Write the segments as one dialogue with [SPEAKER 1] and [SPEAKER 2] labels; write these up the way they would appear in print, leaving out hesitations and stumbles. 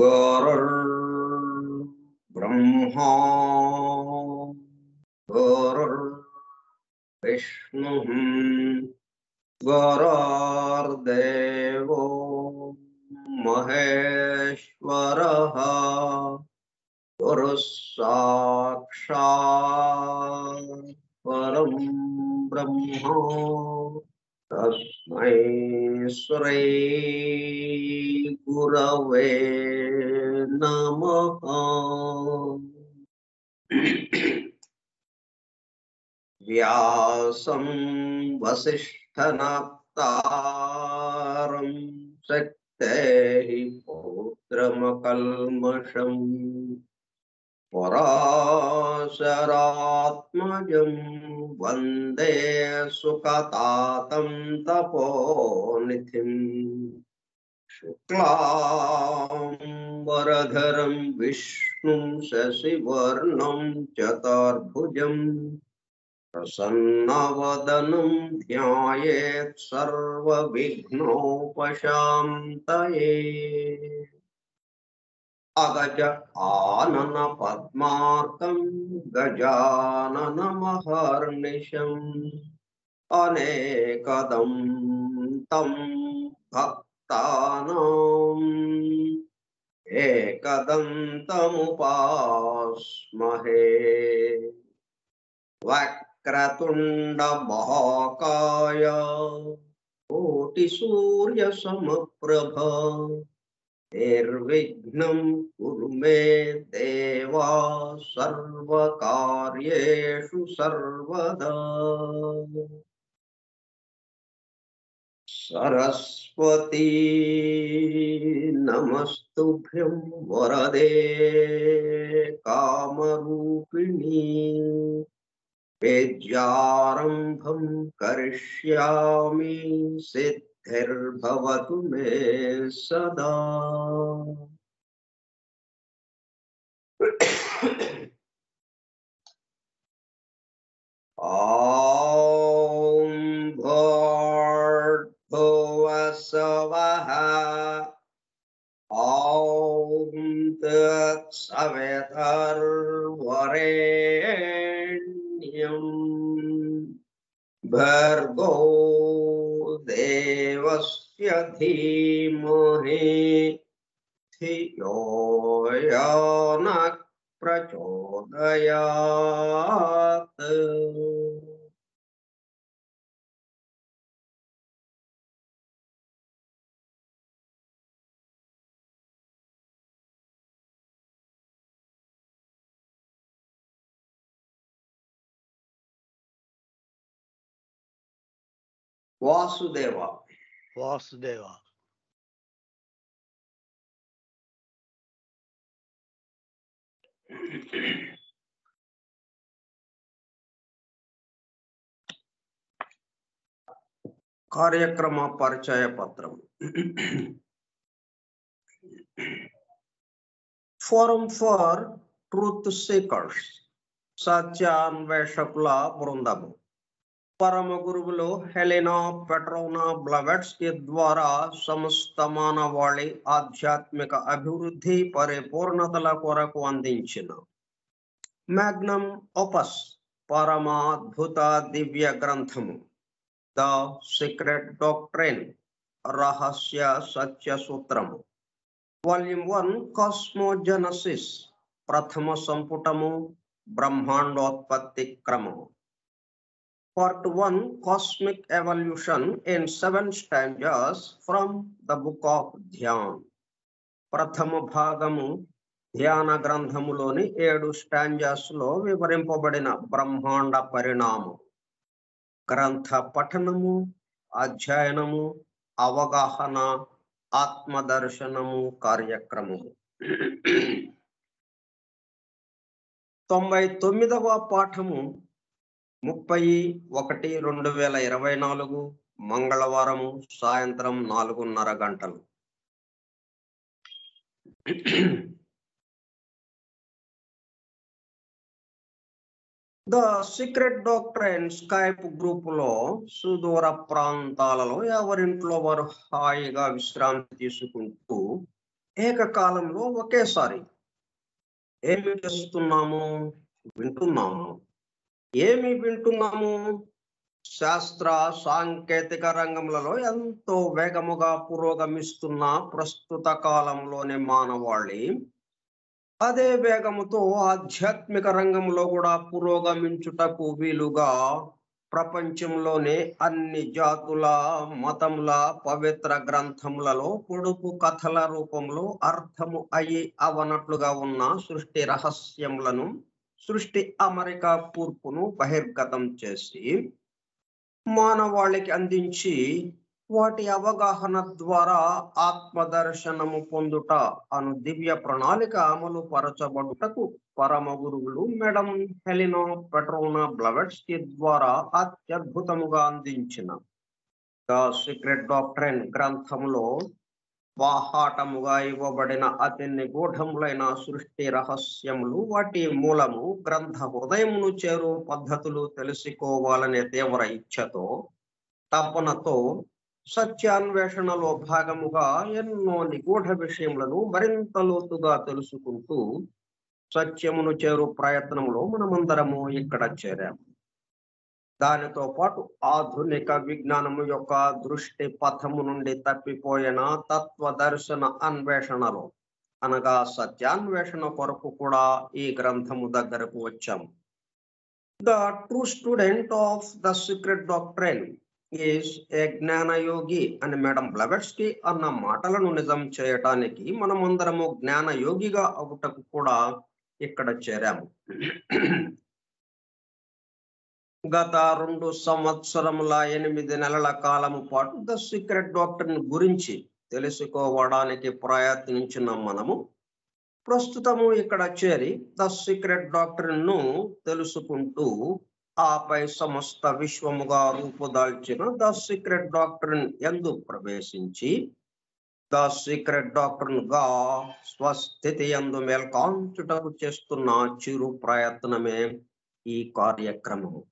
[SPEAKER 1] गुरुर्ब्रह्मा गुरुर्विष्णुः गुरुर्देवो महेश्वरः गुरुः साक्षात् परं ब्रह्म तस्मै श्री गुरवे नमः। व्यासं वसिष्ठनप्तारं शक्तेः पौत्रमकल्मषम् पराशरात्मजं वन्दे सुकतातं तपोनिधिम् शुक्लाम्बरधरं विष्णुं शशिवर्णं चतुर्भुजं प्रसन्नवदनं ध्यायेत् सर्वविघ्नोपशान्तये। अगज आनन पद्मार्कं गजाननमहर्निशम् अनेकदं तं भक्तानां एकदन्तमुपास्महे। वक्रतुण्ड महाकाय कोटिसूर्यसमप्रभ निर्विघ्नं कुरु मे देवा सर्वकार्येषु सर्वदा। सरस्वती नमस्तुभ्यं वरदे कामरूपिणी विद्यारम्भं करिष्यामि सिद्धिर्भवतु मे सदा। ॐ भूर्भुवस्सुवः ॐ तत्सवितुर्वरेण्यं भर्गो देवस्य धीमहि धियो यो नः प्रचोदयात्। वासुदेवा
[SPEAKER 2] वासुदेवा
[SPEAKER 1] కార్యక్రమ పరిచయ పత్రం. ఫోరం ఫర్ ట్రూత్ సీకర్స్, సత్యాన్వేషకుల బృందము. పరమ గురువులు హెలెనా పెట్రోనా బ్లవెట్స్కీ ద్వారా సమస్త మానవాళి ఆధ్యాత్మిక అభివృద్ధి పరిపూర్ణతల కొరకు అందించిన మ్యాగ్నమ్ ఓపస్ పరమాద్భుత దివ్య గ్రంథము ద సీక్రెట్ డాక్ట్రైన్, రహస్య సత్య సూత్రము. వాల్యూమ్ 1 కాస్మోజెనసిస్, ప్రథమ సంపుటము, బ్రహ్మాండోత్పత్తి క్రమము. Part 1 Cosmic Evolution in 7 stanzas from the Book of Dhyan. ప్రథమ భాగము ధ్యాన గ్రంథములోని 7 స్టాంజాస్ లో వివరింపబడిన బ్రహ్మాండ పరిణామం. గ్రంథ పఠనము, అధ్యయనము, అవగాహన, ఆత్మదర్శనము కార్యక్రమము. 99వ పాఠము 30/1/2024 మంగళవారము సాయంత్రం 4:30 గంటలు. The secret doctrine Skype group లో సుదూర ప్రాంతాలలో ఎవరింట్లో వారు హాయిగా విశ్రాంతి తీసుకుంటూ ఏకకాలంలో ఒకేసారి ఏమి చేస్తున్నాము? వింటున్నాము. ఏమి వింటున్నాము? శాస్త్ర సాంకేతిక రంగములలో ఎంతో వేగముగా పురోగమిస్తున్న ప్రస్తుత కాలంలోని మానవాళి అదే వేగముతో ఆధ్యాత్మిక రంగంలో కూడా పురోగమించుటకు వీలుగా ప్రపంచంలోనే అన్ని జాతుల మతముల పవిత్ర గ్రంథములలో పొడుపు కథల రూపంలో అర్థము అయి అవనట్లుగా ఉన్న సృష్టి రహస్యములను, సృష్టి అమరిక కూర్పును బహిర్గతం చేసి మానవాళికి అందించి వాటి అవగాహన ద్వారా ఆత్మదర్శనము పొందుట అను దివ్య ప్రణాళిక అమలు పరచబడుటకు పరమ గురువులు మేడం హెలెనా పెట్రోనా బ్లవెట్స్కీ ద్వారా అత్యద్భుతముగా అందించిన ద సీక్రెట్ డాక్ట్రైన్ గ్రంథములో బాహాటముగా ఇవ్వబడిన అతి నిగూఢములైన సృష్టి రహస్యములు, వాటి మూలము, గ్రంథ హృదయమును చేరు పద్ధతులు తెలుసుకోవాలనే తీవ్ర ఇచ్ఛతో, తపనతో సత్యాన్వేషణలో భాగముగా ఎన్నో నిగూఢ విషయములను మరింత లోతుగా తెలుసుకుంటూ సత్యమును చేరు ప్రయత్నంలో మనమందరము ఇక్కడ చేరాము. దానితో పాటు ఆధునిక విజ్ఞానము యొక్క దృష్టి పథము నుండి తప్పిపోయిన తత్వ దర్శన అన్వేషణలో అనగా సత్యాన్వేషణ కొరకు కూడా ఈ గ్రంథము దగ్గరకు వచ్చాము. The true student of the secret doctrine is a జ్ఞానయోగి అని మేడం బ్లవెట్స్కీ అన్న మాటలను నిజం చేయటానికి మనమందరము జ్ఞానయోగిగా అవుటకు కూడా ఇక్కడ చేరాము. గత 2 సంవత్సరముల 8 నెలల కాలము పాటు ద సీక్రెట్ డాక్ట్రైన్ గురించి తెలుసుకోవడానికి ప్రయత్నించిన మనము ప్రస్తుతము ఇక్కడ చేరి ద సీక్రెట్ డాక్ట్రైన్ ను తెలుసుకుంటూ ఆపై సమస్త విశ్వముగా రూపుదాల్చిన ద సీక్రెట్ డాక్ట్రైన్ యందు ప్రవేశించి ద సీక్రెట్ డాక్ట్రైన్ గా స్వస్థితి యందు మేల్కాంచుటకు చేస్తున్న చిరు ప్రయత్నమే ఈ కార్యక్రమము.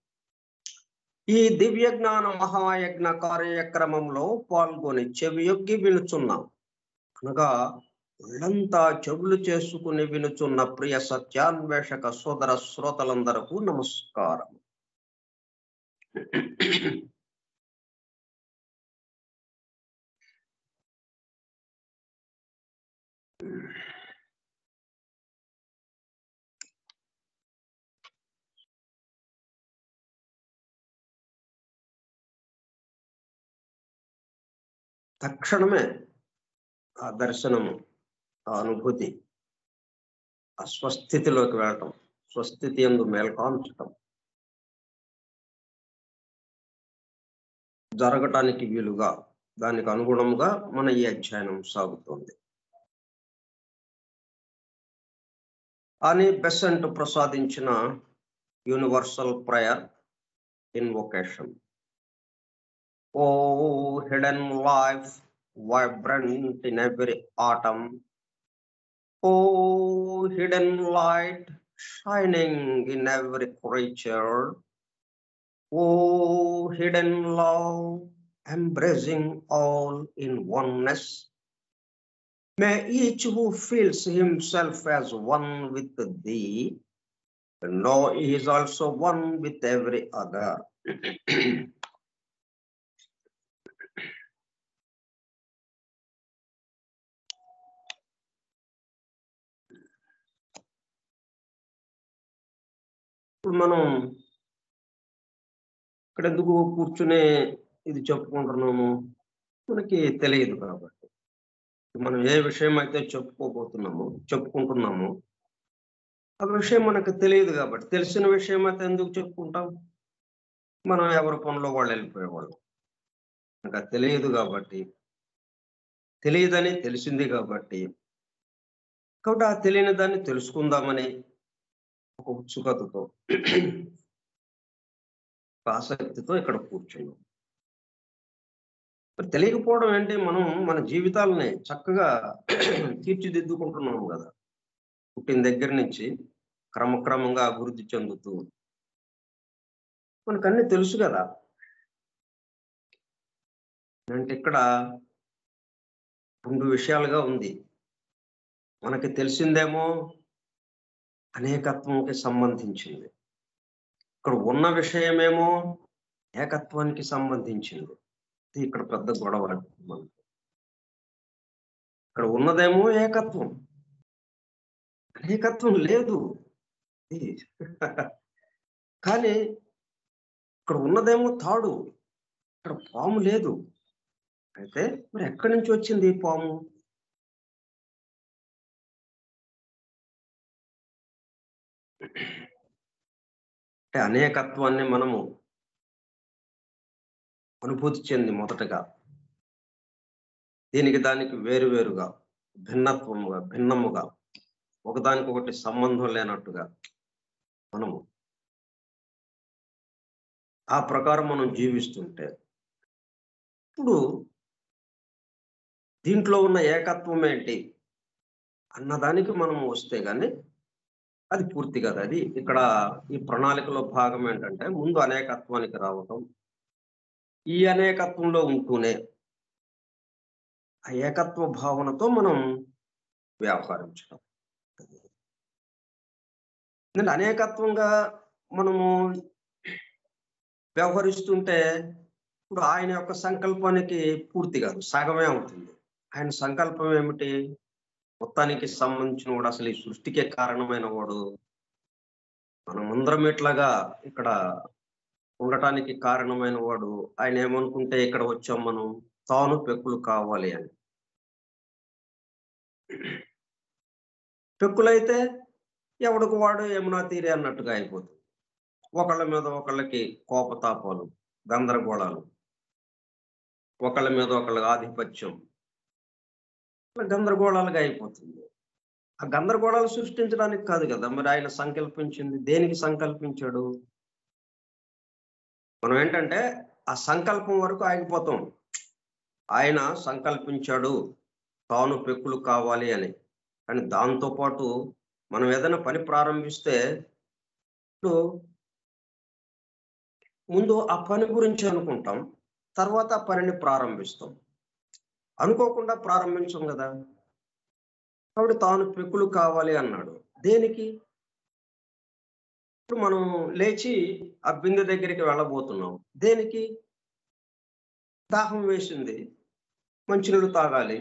[SPEAKER 1] ఈ దివ్య జ్ఞాన మహాయజ్ఞ కార్యక్రమంలో పాల్గొని చెవియొగ్గి వినుచున్నాం అనగా ఒళ్ళంతా చెవులు చేసుకుని వినుచున్న ప్రియ సత్యాన్వేషక సోదర శ్రోతలందరకు నమస్కారం. తక్షణమే ఆ దర్శనము, ఆ అనుభూతి, ఆ స్వస్థితిలోకి వెళ్ళటం, స్వస్థితి యందు మేల్కాంచటం జరగటానికి వీలుగా దానికి అనుగుణంగా మన ఈ అధ్యయనం సాగుతోంది అని బెసెంట్ ప్రసాదించిన universal prayer invocation. Oh, hidden life, vibrant in every atom. Oh, hidden light, shining in every creature. Oh, hidden love, embracing all in oneness. May each who feels himself as one with thee know he is also one with every other. ఇప్పుడు మనం ఇక్కడ ఎందుకు కూర్చునే ఇది చెప్పుకుంటున్నాము, మనకి తెలియదు కాబట్టి. మనం ఏ విషయం అయితే చెప్పుకుంటున్నామో ఆ విషయం మనకు తెలియదు కాబట్టి. తెలిసిన విషయం అయితే ఎందుకు చెప్పుకుంటాం? మనం ఎవరి పనిలో వాళ్ళు వెళ్ళిపోయేవాళ్ళం. ఇంకా తెలియదు కాబట్టి, తెలియదని తెలిసింది కాబట్టి ఆ తెలియని దాన్ని తెలుసుకుందామని ఒక ఉత్సుకతతో ఆసక్తితో ఇక్కడ కూర్చున్నాం. మరి తెలియకపోవడం ఏంటి? మనం మన జీవితాలని చక్కగా తీర్చిదిద్దుకుంటున్నాము కదా. పుట్టిన దగ్గర నుంచి క్రమక్రమంగా అభివృద్ధి చెందుతూ మనకన్నీ తెలుసు కదా. అంటే ఇక్కడ 2 విషయాలుగా ఉంది. మనకి తెలిసిందేమో అనేకత్వంకి సంబంధించింది, ఇక్కడ ఉన్న విషయమేమో ఏకత్వానికి సంబంధించింది. ఇక్కడ పెద్ద గొడవ. మనకి ఇక్కడ ఉన్నదేమో ఏకత్వం, అనేకత్వం లేదు. కానీ ఇక్కడ ఉన్నదేమో తాడు, ఇక్కడ పాము లేదు. అయితే మరి ఎక్కడి నుంచి వచ్చింది ఈ పాము? అంటే అనేకత్వాన్ని మనము అనుభూతి చెంది మొదటగా దీనికి దానికి వేరువేరుగా, భిన్నముగా, ఒకదానికొకటి సంబంధం లేనట్టుగా మనము ఆ ప్రకారం మనం జీవిస్తుంటే, ఇప్పుడు దీంట్లో ఉన్న ఏకత్వం ఏంటి అన్నదానికి మనం వస్తే గాని అది పూర్తి కదా. అది ఇక్కడ ఈ ప్రణాళికలో భాగం ఏంటంటే ముందు అనేకత్వానికి రావటం, ఈ అనేకత్వంలో ఉంటూనే ఆ ఏకత్వ భావనతో మనం వ్యవహరించడం. అనేకత్వంగా మనము వ్యవహరిస్తుంటే ఇప్పుడు ఆయన యొక్క సంకల్పానికి పూర్తి కాదు, సగమే అవుతుంది. ఆయన సంకల్పం ఏమిటి? మొత్తానికి సంబంధించిన వాడు, అసలు ఈ సృష్టికే కారణమైన వాడు, మనమందరం ఇట్లాగా ఇక్కడ ఉండటానికి కారణమైన వాడు. ఆయన ఏమనుకుంటే ఇక్కడ వచ్చాం మనం, తాను పెక్కులు కావాలి అని. పెక్కులైతే ఎవడికి వాడు యమునా తీరే అన్నట్టుగా అయిపోతుంది. ఒకళ్ళ మీద ఒకళ్ళకి కోపతాపాలు, గందరగోళాలు, ఒకళ్ళ మీద ఒకళ్ళకి ఆధిపత్యం, గందరగోళాలుగా అయిపోతుంది. ఆ గందరగోళాలు సృష్టించడానికి కాదు కదా మరి ఆయన సంకల్పించింది. దేనికి సంకల్పించాడు? మనం ఏంటంటే ఆ సంకల్పం వరకు ఆగిపోతాం. ఆయన సంకల్పించాడు తాను పెక్కులు కావాలి అని. కానీ దాంతో పాటు మనం ఏదైనా పని ప్రారంభిస్తే ఇప్పుడు ముందు ఆ పని గురించి అనుకుంటాం, తర్వాత ఆ పనిని ప్రారంభిస్తాం. అనుకోకుండా ప్రారంభించాం కదా. కాబట్టి తాను పెక్కులు కావాలి అన్నాడు. దేనికి? ఇప్పుడు మనం లేచి ఆ బిందె దగ్గరికి వెళ్ళబోతున్నాం. దేనికి? దాహం వేసింది, మంచినీళ్ళు తాగాలి.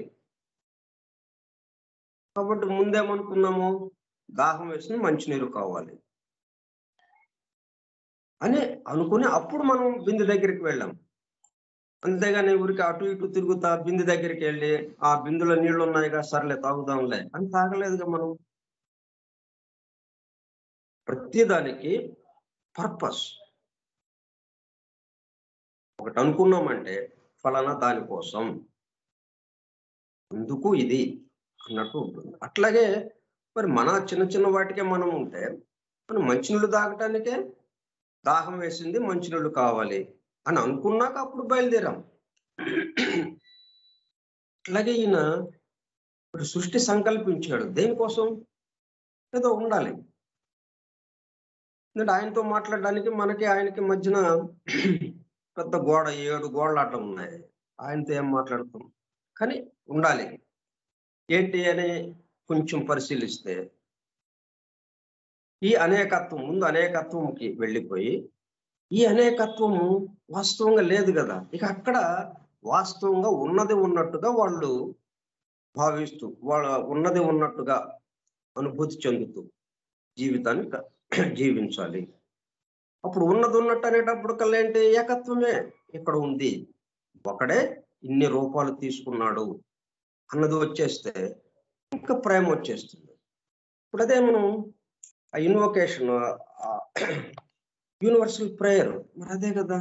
[SPEAKER 1] కాబట్టి ముందేమనుకున్నాము, దాహం వేసింది, మంచినీరు కావాలి అని అనుకుని అప్పుడు మనం బిందె దగ్గరికి వెళ్ళాం. అంతేగాని ఊరికి అటు ఇటు తిరుగుతా బిందె దగ్గరికి వెళ్ళి ఆ బిందులో నీళ్లు ఉన్నాయిగా, సర్లే తాగుదాంలే అని తాగలేదుగా మనం. ప్రతిదానికి పర్పస్ ఒకటి అనుకున్నామంటే ఫలానా దానికోసం, ఎందుకు ఇది అన్నట్టు ఉంటుంది. అట్లాగే మరి మన చిన్న చిన్న వాటికే మనం ఉంటే, మనం మంచినీళ్ళు తాగటానికే దాహం వేసింది, మంచినీళ్ళు కావాలి అని అనుకున్నాక అప్పుడు బయలుదేరాం. అలాగే ఈయన ఇప్పుడు సృష్టి సంకల్పించాడు దేనికోసం? ఏదో ఉండాలి. ఎందుకంటే ఆయనతో మాట్లాడడానికి మనకి ఆయనకి మధ్యన పెద్ద గోడ 7 గోడలు అడ్డం ఉన్నాయి. ఆయనతో ఏం మాట్లాడతాం? కానీ ఉండాలి. ఏంటి అని కొంచెం పరిశీలిస్తే ఈ అనేకత్వం ముందు అనేకత్వంకి వెళ్ళిపోయి ఈ అనేకత్వము వాస్తవంగా లేదు కదా. ఇక అక్కడ వాస్తవంగా ఉన్నది ఉన్నట్టుగా వాళ్ళు భావిస్తూ వాళ్ళ ఉన్నది ఉన్నట్టుగా అనుభూతి చెందుతూ జీవితాన్ని జీవించాలి. అప్పుడు ఉన్నది ఉన్నట్టు అనేటప్పుడు కల్లా ఏంటి? ఏకత్వమే ఇక్కడ ఉంది, ఒకడే ఇన్ని రూపాలు తీసుకున్నాడు అన్నది వచ్చేస్తే ఇంకా ప్రేమ వచ్చేస్తుంది. ఇప్పుడు అదే మనం ఆ ఇన్వొకేషన్ యూనివర్సల్ ప్రేయర్ మరి అదే కదా,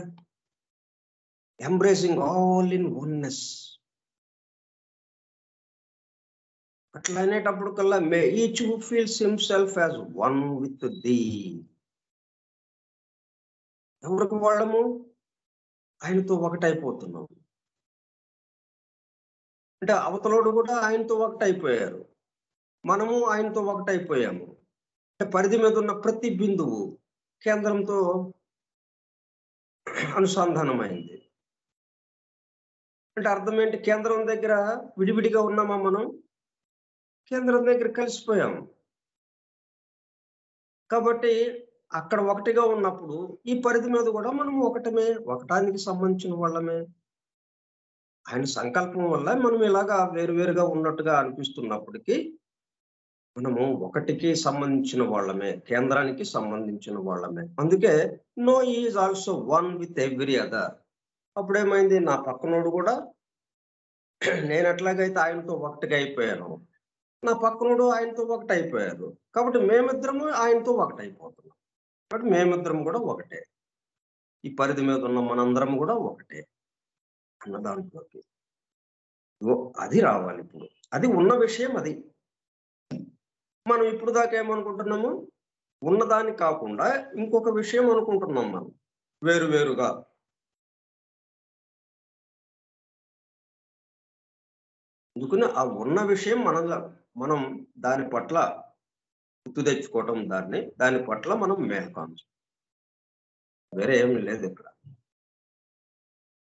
[SPEAKER 1] ఎంబ్రేసింగ్ ఆల్ ఇన్ వన్నెస్. అట్లా అనేటప్పుడు కల్లా may each who feels himself as one with the. ఎవరికి వాళ్ళము ఆయనతో ఒకటైపోతున్నాం. అంటే అవతలోడు కూడా ఆయనతో ఒకటైపోయారు, మనము ఆయనతో ఒకటైపోయాము. అంటే పరిధి మీద ఉన్న ప్రతి బిందువు కేంద్రంతో అనుసంధానమైంది. అంటే అర్థం ఏంటి? కేంద్రం దగ్గర విడివిడిగా ఉన్నామా మనం? కేంద్రం దగ్గర కలిసిపోయాము. కాబట్టి అక్కడ ఒకటిగా ఉన్నప్పుడు ఈ పరిధి మీద కూడా మనం ఒకటమే, ఒకటానికి సంబంధించిన వాళ్ళమే. ఆయన సంకల్పం వల్ల మనం ఇలాగా వేరువేరుగా ఉన్నట్టుగా అనిపిస్తున్నప్పటికీ మనము ఒకటికి సంబంధించిన వాళ్ళమే, కేంద్రానికి సంబంధించిన వాళ్ళమే. అందుకే no is also one with every other. అప్పుడేమైంది? నా పక్కనోడు కూడా నేను ఎట్లాగైతే ఆయనతో ఒకటిగా అయిపోయాను, నా పక్కనోడు ఆయనతో ఒకటైపోయారు. కాబట్టి మేమిద్దరము ఆయనతో ఒకటైపోతున్నాం. కాబట్టి మేమిద్దరం కూడా ఒకటే, ఈ పరిధి మీద ఉన్న మనందరం కూడా ఒకటే అన్న దాంట్లోకి అది రావాలి. ఇప్పుడు అది ఉన్న విషయం. అది మనం ఇప్పుడు దాకా ఏమనుకుంటున్నాము? ఉన్నదాన్ని కాకుండా ఇంకొక విషయం అనుకుంటున్నాం మనం వేరువేరుగా. అందుకని ఆ ఉన్న విషయం మనం దాని పట్ల గుర్తు తెచ్చుకోవటం, దాని పట్ల మనం మేల్కొంచు, వేరే ఏమి లేదు ఇక్కడ.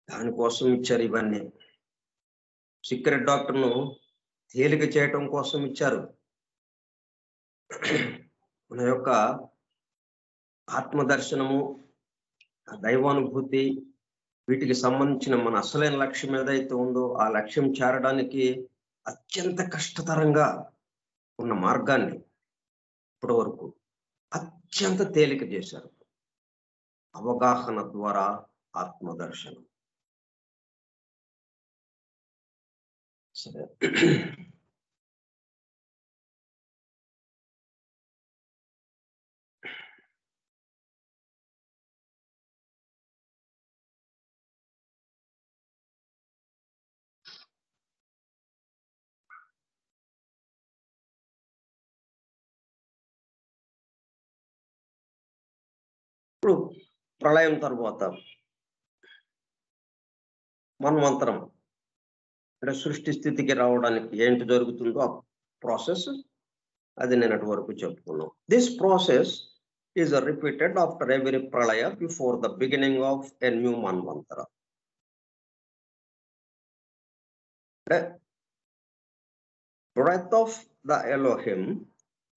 [SPEAKER 1] దానికోసం ఇచ్చారు ఇవన్నీ. సీక్రెట్ డాక్టర్ను తేలిక చేయటం కోసం ఇచ్చారు. మన యొక్క ఆత్మదర్శనము, దైవానుభూతి, వీటికి సంబంధించిన మన అసలైన లక్ష్యం ఏదైతే ఉందో ఆ లక్ష్యం చేరడానికి అత్యంత కష్టతరంగా ఉన్న మార్గాన్ని ఇప్పటి వరకు అత్యంత తేలిక చేశారు. అవగాహన ద్వారా ఆత్మదర్శనం. సరే, ఇప్పుడు ప్రళయం తర్వాత మన్వంతరం అంటే సృష్టి స్థితికి రావడానికి ఏంటి జరుగుతుందో ఆ ప్రాసెస్ అది నిన్నటి వరకు చెప్పుకున్నాం. This process is repeated after every pralaya before the beginning of a new manvantara. Breath of the Elohim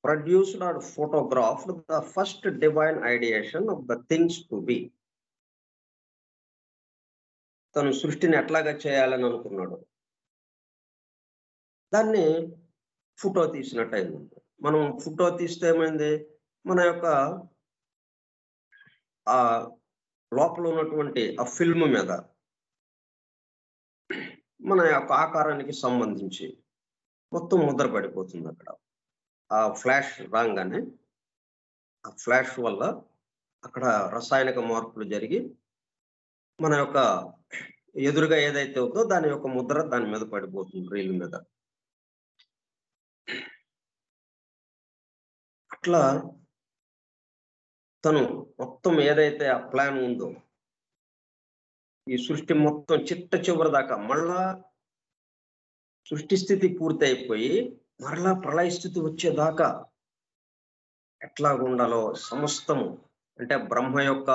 [SPEAKER 1] produced or photographed the first divine ideation of the things to be. తను సృష్టిని ఎట్లాగా చేయాలని అనుకున్నాడు, దాన్ని ఫోటో తీసినట్టు అయింది. మనం ఫోటో తీస్తే ఏమైంది? మన యొక్క ఆ లోపల ఉన్నటువంటి ఆ ఫిల్మ్ మీద మన యొక్క ఆకారానికి సంబంధించి మొత్తం ముద్ర పడిపోతుంది. అక్కడ ఆ ఫ్లాష్ రాగానే ఆ ఫ్లాష్ వల్ల అక్కడ రసాయనిక మార్పులు జరిగి మన యొక్క ఎదురుగా ఏదైతే ఉందో దాని యొక్క ముద్ర దాని మీద పడిపోతుంది, రీల్ మీద. అట్లా తను మొత్తం ఏదైతే ఆ ప్లాన్ ఉందో ఈ సృష్టి మొత్తం చిట్ట చివరి దాకా మళ్ళా సృష్టి స్థితి పూర్తి అయిపోయి మరలా ప్రళయ స్థితి వచ్చేదాకా ఎట్లా ఉండాలో సమస్తము అంటే బ్రహ్మ యొక్క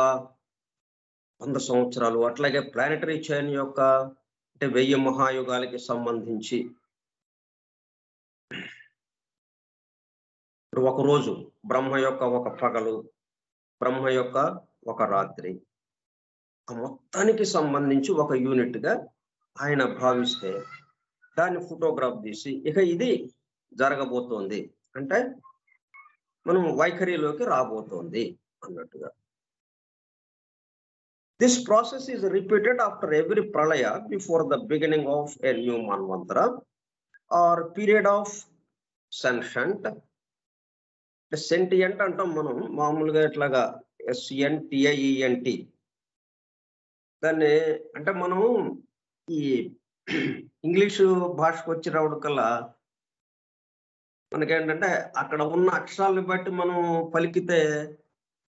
[SPEAKER 1] 100 సంవత్సరాలు, అట్లాగే ప్లానెటరీ చైన్ యొక్క అంటే 1000 మహాయుగాలకి సంబంధించి ఒక రోజు బ్రహ్మ యొక్క ఒక పగలు, బ్రహ్మ యొక్క ఒక రాత్రి, ఆ మొత్తానికి సంబంధించి ఒక యూనిట్ గా ఆయన భావిస్తే దాన్ని ఫోటోగ్రాఫ్ తీసి ఇక ఇది జరగబోతోంది అంటే మనం వైఖరిలోకి రాబోతోంది అన్నట్టుగా. This process is repeated after every pralaya before the beginning of a new manvantara or period of sentient. Sentient అంటాం మనం మామూలుగా ఇట్లాగా SNTIENT. దాన్ని అంటే మనం ఈ ఇంగ్లీషు భాషకు వచ్చి రావడం కల్లా మనకేంటంటే అక్కడ ఉన్న అక్షరాలను బట్టి మనం పలికితే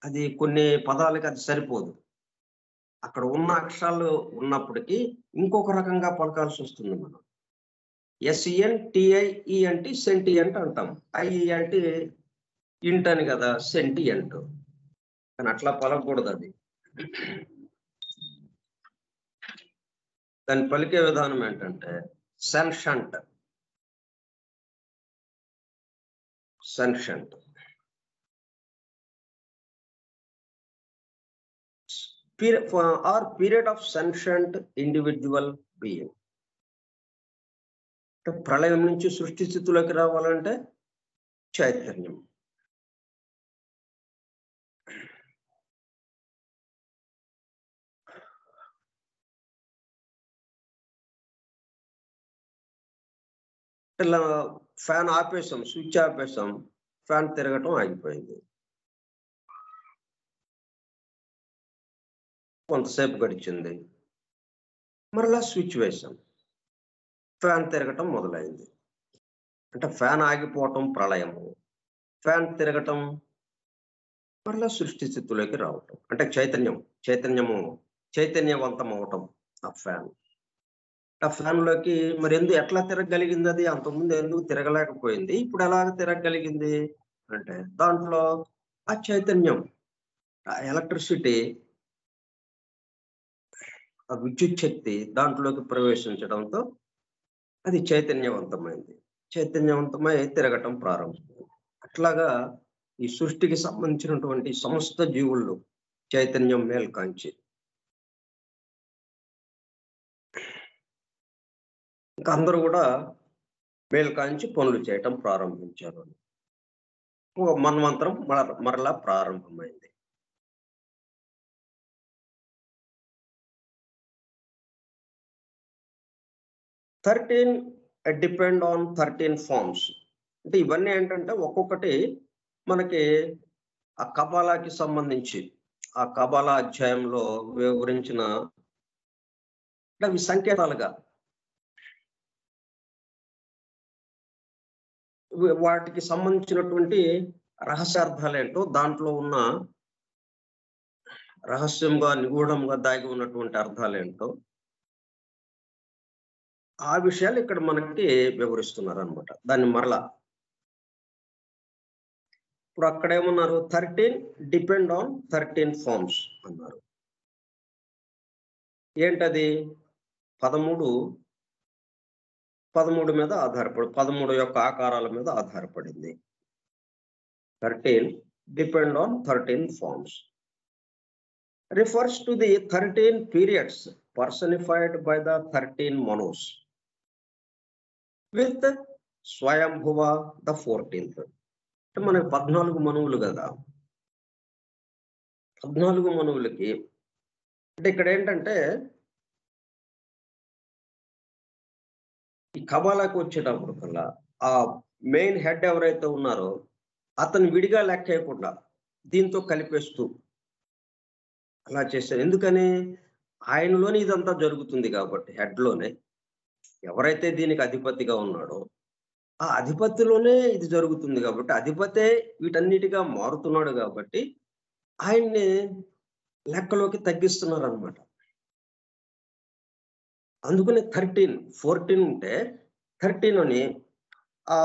[SPEAKER 1] అది కొన్ని పదాలకి అది సరిపోదు. అక్కడ ఉన్న అక్షరాలు ఉన్నప్పటికీ ఇంకొక రకంగా పలకాల్సి వస్తుంది మనం. SENTIENT సెంటియంట్ అంటాం. IENT ఇంట్ అని కదా సెంటియంట్, కానీ అట్లా పలకూడదు. అది దాన్ని పలికే విధానం ఏంటంటే sentient. Sentient or period of sentient individual being. ప్రళయం నుంచి సృష్టి స్థితిలోకి రావాలంటే చైతన్యం. ఇలా ఫ్యాన్ ఆపేసాం, స్విచ్ ఆపేసాం, ఫ్యాన్ తిరగటం ఆగిపోయింది. కొంతసేపు గడిచింది, మరలా స్విచ్ వేసాం, ఫ్యాన్ తిరగటం మొదలైంది. అంటే ఫ్యాన్ ఆగిపోవటం ప్రళయము, ఫ్యాన్ తిరగటం మరలా సృష్టి స్థితిలోకి రావటం అంటే చైతన్యవంతం అవటం. ఆ ఫ్యాన్ లోకి మరి ఎట్లా తిరగగలిగింది? అది అంతకుముందు ఎందుకు తిరగలేకపోయింది, ఇప్పుడు ఎలాగ తిరగగలిగింది అంటే దాంట్లో ఆ చైతన్యం, ఆ ఎలక్ట్రిసిటీ, ఆ విద్యుత్ శక్తి దాంట్లోకి ప్రవేశించడంతో అది చైతన్యవంతమైంది. చైతన్యవంతమై తిరగటం ప్రారంభించింది. అట్లాగా ఈ సృష్టికి సంబంధించినటువంటి సమస్త జీవుల్లో చైతన్యం మేల్కాంచి ఇంకా అందరూ కూడా మేల్కాంచి పనులు చేయటం ప్రారంభించారు. మన్వంతరం మరలా ప్రారంభమైంది. Depend on 13 forms. అంటే ఇవన్నీ ఏంటంటే ఒక్కొక్కటి మనకి ఆ కబాలాకి సంబంధించి ఆ కబాలా అధ్యాయంలో వివరించిన అవి సంకేతాలుగా వాటికి సంబంధించినటువంటి రహస్యార్థాలు ఏంటో, దాంట్లో ఉన్న రహస్యంగా నిగూఢంగా దాగి ఉన్నటువంటి అర్థాలు ఏంటో ఆ విషయాలు ఇక్కడ మనకి వివరిస్తున్నారు అనమాట. దాన్ని మరలా ఇప్పుడు అక్కడేమన్నారు, 13 డిపెండ్ ఆన్ 13 ఫార్మ్స్ అన్నారు. ఏంటది? 13 మీద ఆధారపడి 13 యొక్క ఆకారాల మీద ఆధారపడింది. 13 depend on 13 forms refers to the 13 periods personified by the 13 manos with Swayambhuva the 14th. అంటే మనకి 14 మనువులు కదా. 14 మనువులకి అంటే ఇక్కడ ఏంటంటే ఈ కబాలాకి వచ్చేటప్పుడు కల్లా ఆ మెయిన్ హెడ్ ఎవరైతే ఉన్నారో అతను విడిగా లెక్కేయకుండా దీంతో కలిపేస్తూ అలా చేశారు. ఎందుకని? ఆయనలోనే ఇదంతా జరుగుతుంది కాబట్టి, హెడ్లోనే ఎవరైతే దీనికి అధిపతిగా ఉన్నాడో ఆ అధిపతిలోనే ఇది జరుగుతుంది కాబట్టి, అధిపతే వీటన్నిటిగా మారుతున్నాడు కాబట్టి ఆయన్ని లెక్కలోకి తగ్గిస్తున్నారు అనమాట. అందుకని 14 ఉంటే 13 అని ఆ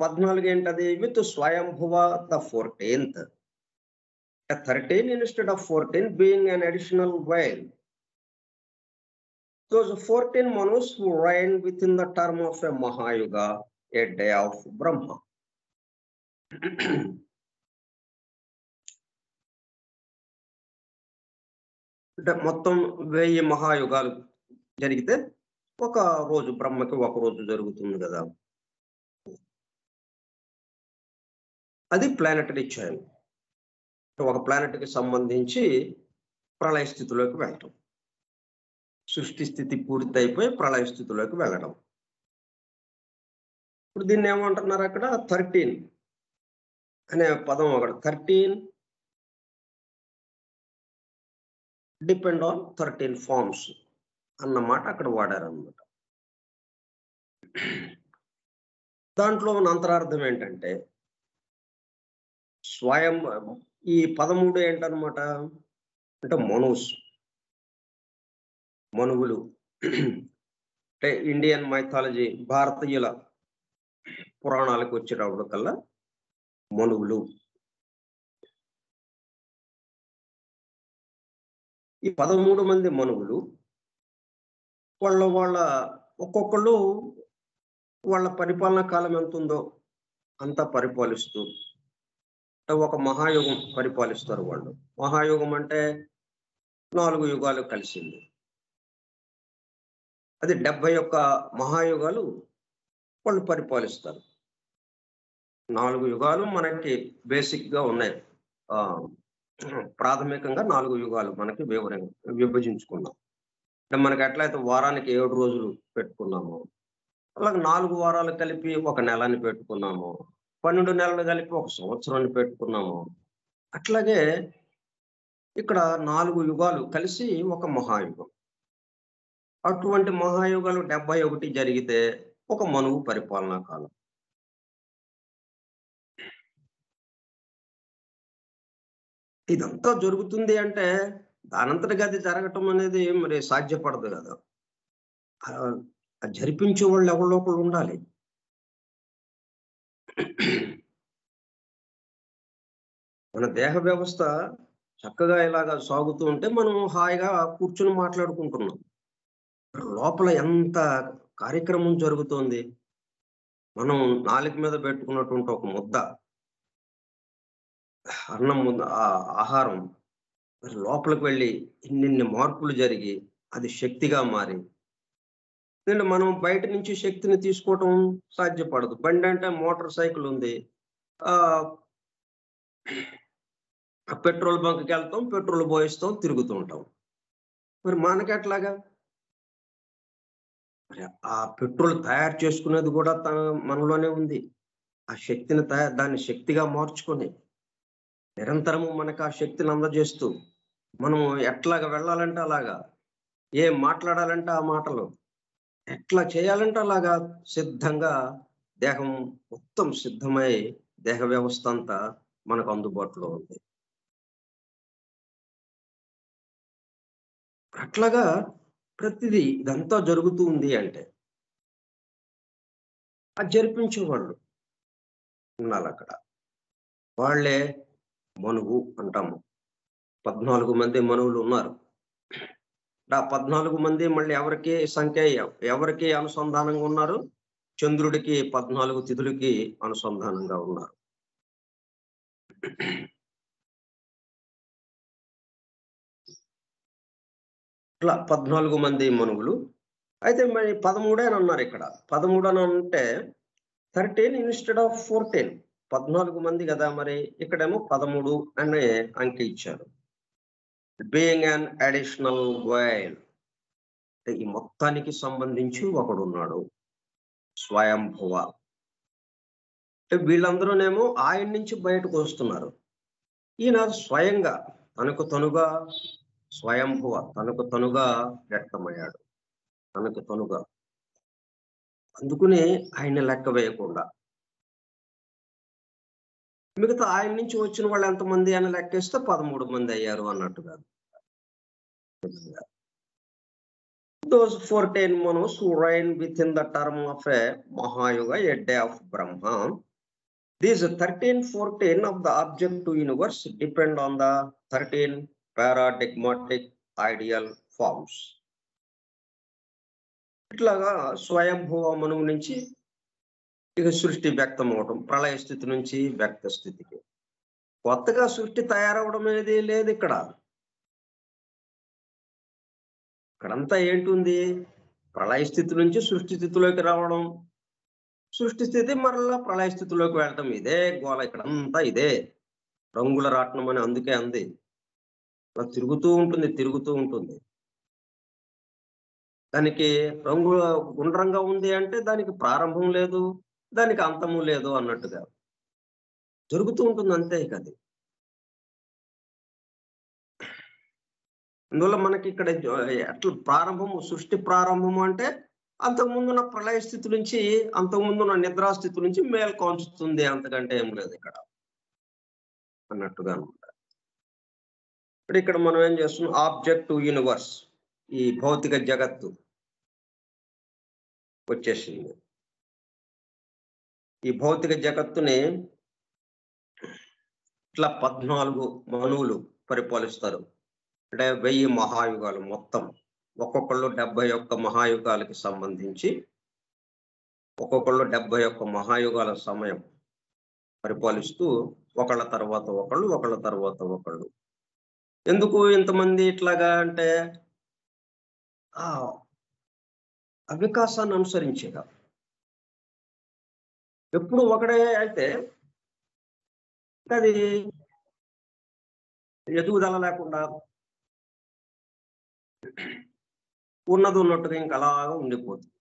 [SPEAKER 1] 14 ఏంటది? With Swayambhuva the 14th. 13 instead of 14 being an additional while. Those 14 Manus who reigned within the term of a Mahayuga, a day of Brahma. అంటే మొత్తం 1000 మహాయుగాలు జరిగితే ఒక రోజు బ్రహ్మకి ఒక రోజు జరుగుతుంది కదా. అది ప్లానెటరీ చైన్. ఒక ప్లానెట్ కి సంబంధించి ప్రళయ స్థితిలోకి వెళ్ళటం, సృష్టి స్థితి పూర్తి అయిపోయి ప్రళయ స్థితిలోకి వెళ్ళడం. ఇప్పుడు దీన్ని ఏమంటున్నారు అక్కడ? 13 అనే పదం ఒకటి. 13 డిపెండ్ ఆన్ 13 ఫార్మ్స్ అన్నమాట అక్కడ వాడారన్నమాట. దాంట్లో ఉన్న అంతరార్థం ఏంటంటే స్వయం ఈ 13 ఏంటన్నమాట అంటే మనువులు. అంటే ఇండియన్ మైథాలజీ, భారతీయుల పురాణాలకు వచ్చేటప్పుడు కల్లా మనువులు. ఈ 13 మంది మనువులు వాళ్ళ ఒక్కొక్కళ్ళు వాళ్ళ పరిపాలనా కాలం ఎంత ఉందో అంతా పరిపాలిస్తూ ఒక మహాయుగం పరిపాలిస్తారు వాళ్ళు. మహాయుగం అంటే 4 యుగాలు కలిసింది. అది 71 మహాయుగాలు వాళ్ళు పరిపాలిస్తారు. 4 యుగాలు మనకి బేసిక్ గా ఉన్నాయి. ప్రాథమికంగా 4 యుగాలు మనకి విభజించుకున్నాం. అంటే మనకి ఎట్లయితే వారానికి 7 రోజులు పెట్టుకున్నాము, అలాగే 4 వారాలు కలిపి ఒక నెలని పెట్టుకున్నాము, 12 నెలలు కలిపి ఒక సంవత్సరాన్ని పెట్టుకున్నాము. అట్లాగే ఇక్కడ 4 యుగాలు కలిసి ఒక మహాయుగం. అటువంటి మహాయుగాలు 71 జరిగితే ఒక మనువు పరిపాలనా కాలం. ఇదంతా జరుగుతుంది అంటే దానంతటిగా అది జరగటం అనేది మరి సాధ్యపడదు కదా. జరిపించే వాళ్ళు ఎవరో ఒకళ్ళు ఉండాలి. మన దేహ వ్యవస్థ చక్కగా ఇలాగా సాగుతూ ఉంటే మనం హాయిగా కూర్చుని మాట్లాడుకుంటున్నాం. లోపల ఎంత కార్యక్రమం జరుగుతోంది. మనం నాలుక మీద పెట్టుకున్నటువంటి ఒక ముద్ద అన్నం, ముద్ద ఆహారం లోపలికి వెళ్ళి ఇన్ని మార్పులు జరిగి అది శక్తిగా మారి మనం బయట నుంచి శక్తిని తీసుకోవటం సాధ్యపడదు. బండి అంటే మోటార్ సైకిల్ ఉంది, పెట్రోల్ బంక్కి వెళ్తాం, పెట్రోల్ పోయిస్తాం, తిరుగుతూ ఉంటాం. మరి మనకి ఎట్లాగా? మరి ఆ పెట్రోల్ తయారు చేసుకునేది కూడా మనలోనే ఉంది. ఆ శక్తిని దాన్ని శక్తిగా మార్చుకొని నిరంతరము మనకు ఆ శక్తిని అందజేస్తూ మనము ఎట్లాగా వెళ్ళాలంటే అలాగా, ఏం మాట్లాడాలంటే ఆ మాటలు, ఎట్లా చేయాలంటే అలాగా సిద్ధంగా దేహం మొత్తం సిద్ధమై దేహ వ్యవస్థ అంతా మనకు అందుబాటులో ఉంది. అట్లాగా ప్రతిదీ ఇదంతా జరుగుతూ ఉంది అంటే అది జరిపించేవాళ్ళు ఉన్నారు అక్కడ. వాళ్ళే మనువు అంటాము. 14 మంది మనువులు ఉన్నారు. ఆ 14 మంది మళ్ళీ ఎవరికి సంఖ్య, ఎవరికి అనుసంధానంగా ఉన్నారు? చంద్రుడికి 14 తిథులకి అనుసంధానంగా ఉన్నారు. ఇట్లా 14 మంది మనువులు. అయితే మరి 13 అని అన్నారు ఇక్కడ. 13 అని అంటే 13 ఇన్స్టెడ్ ఆఫ్ 14. 14 మంది కదా, మరి ఇక్కడేమో 13 అనే అంకె ఇచ్చారు. బీయింగ్ అన్ అడిషనల్ వైల్, ఈ మొత్తానికి సంబంధించి ఒకడున్నాడు స్వయంభువ. వీళ్ళందరూనేమో ఆయన నుంచి బయటకు వస్తున్నారు. ఈయన స్వయంగా తనకు తనుగా స్వయంభువ తనకు తనుగా వ్యక్తమయ్యాడు. తనకు తనుగా, అందుకుని ఆయన లెక్క వేయకుండా మిగతా ఆయన నుంచి వచ్చిన వాళ్ళు ఎంతమంది అని లెక్కేస్తే 13 మంది అయ్యారు అన్నట్టుగా. those 14 manos who reign within the term of a Mahayuga, a day of Brahma. These 13, 14 of the objective universe depend on the 13 paradigmatic ideal forms. ఇట్లాగా స్వయంభువ మనువు నుంచి ఇక సృష్టి వ్యక్తం అవడం, ప్రళయ స్థితి నుంచి వ్యక్త స్థితికి. కొత్తగా సృష్టి తయారవడం అనేది లేదు ఇక్కడ. ఇక్కడంతా ఏంటుంది? ప్రళయ స్థితి నుంచి సృష్టి స్థితిలోకి రావడం, సృష్టి స్థితి మరలా ప్రళయ స్థితిలోకి వెళ్ళటం. ఇదే గోళ, ఇక్కడంతా ఇదే. రంగుల రాట్నం అని అందుకే అంది. అలా తిరుగుతూ ఉంటుంది. దానికి రంగు గుండ్రంగా ఉంది అంటే దానికి ప్రారంభం లేదు, దానికి అంతము లేదు అన్నట్టుగా జరుగుతూ ఉంటుంది అంతే. ఇక అది అందువల్ల మనకి ఇక్కడ అట్లా ప్రారంభము, సృష్టి ప్రారంభము అంటే అంతకుముందున్న ప్రళయ స్థితి నుంచి, అంతకుముందున్న నిద్రాస్థితి నుంచి మేల్కొంచుతుంది, అంతకంటే ఏం లేదు ఇక్కడ అన్నట్టుగా అనమాట. ఇక్కడ మనం ఏం చేస్తున్నాం? ఆబ్జెక్టివ్ యూనివర్స్, ఈ భౌతిక జగత్తు వచ్చేసింది. ఈ భౌతిక జగత్తుని ఇట్లా 14 మనువులు పరిపాలిస్తారు. అంటే 1000 మహాయుగాలు మొత్తం. ఒక్కొక్కళ్ళు 71 మహాయుగాలకి సంబంధించి ఒక్కొక్కళ్ళు 71 మహాయుగాల సమయం పరిపాలిస్తూ ఒకళ్ళ తర్వాత ఒకళ్ళు. ఎందుకు ఇంతమంది ఇట్లాగా అంటే అవికాసాన్ని అనుసరించేగా. ఎప్పుడు ఒకడే అయితే అది ఎదుగుదల లేకుండా ఉన్నది ఉన్నట్టుగా ఇంకా అలాగా ఉండిపోతుంది.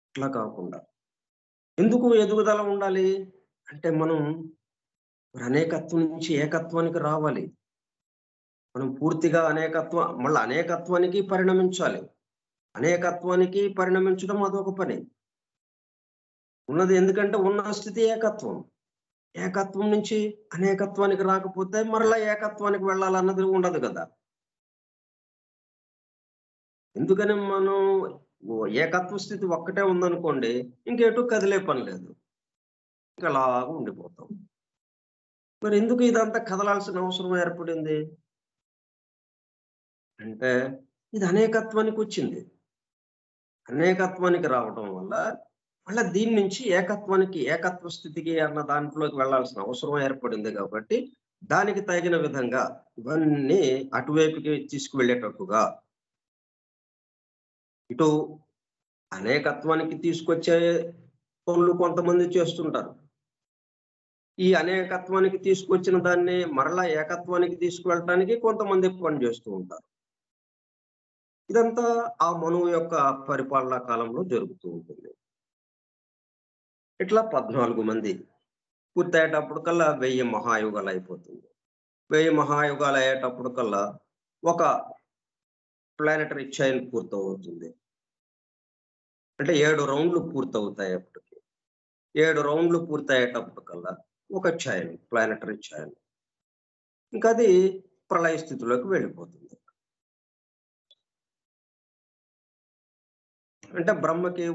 [SPEAKER 1] ఇట్లా కాకుండా ఎందుకు ఎదుగుదల ఉండాలి అంటే మనం అనేకత్వం నుంచి ఏకత్వానికి రావాలి. మనం పూర్తిగా మళ్ళీ అనేకత్వానికి పరిణమించాలి. అనేకత్వానికి పరిణమించడం అదొక పని ఉన్నది. ఎందుకంటే ఉన్న స్థితి ఏకత్వం. ఏకత్వం నుంచి అనేకత్వానికి రాకపోతే మరలా ఏకత్వానికి వెళ్ళాలన్నది ఉండదు కదా. ఎందుకని మనం ఏకత్వ స్థితి ఒక్కటే ఉందనుకోండి, ఇంకేటూ కదిలే పని లేదు, ఇంకా అలాగా ఉండిపోతాం. మరి ఎందుకు ఇదంతా కదలాల్సిన అవసరం ఏర్పడింది అంటే ఇది అనేకత్వానికి వచ్చింది. అనేకత్వానికి రావడం వల్ల మళ్ళీ దీని నుంచి ఏకత్వ స్థితికి అన్న దాంట్లోకి వెళ్లాల్సిన అవసరం ఏర్పడింది. కాబట్టి దానికి తగిన విధంగా ఇవన్నీ అటువైపుకి తీసుకువెళ్ళేటట్టుగా ఇటు అనేకత్వానికి తీసుకొచ్చే పనులు కొంతమంది చేస్తుంటారు. ఈ అనేకత్వానికి తీసుకొచ్చిన దాన్ని మరలా ఏకత్వానికి తీసుకువెళ్ళటానికి కొంతమంది పని చేస్తూ ఉంటారు. ఇదంతా ఆ మనువు యొక్క పరిపాలనా కాలంలో జరుగుతూ ఉంటుంది. ఇట్లా 14 మంది పూర్తయ్యేటప్పటికల్లా 1000 మహాయుగాలు అయిపోతుంది. 1000 మహాయుగాలు అయ్యేటప్పటికల్లా ఒక ప్లానెటరీ చైన్ పూర్తవుతుంది. అంటే 7 రౌండ్లు పూర్తవుతాయి. అప్పటికి 7 రౌండ్లు పూర్తయ్యేటప్పటికల్లా ఒక చైన్, ప్లానెటరీ చైన్, ఇంకా అది ప్రళయ స్థితిలోకి వెళ్ళిపోతుంది. అంటే బ్రహ్మకి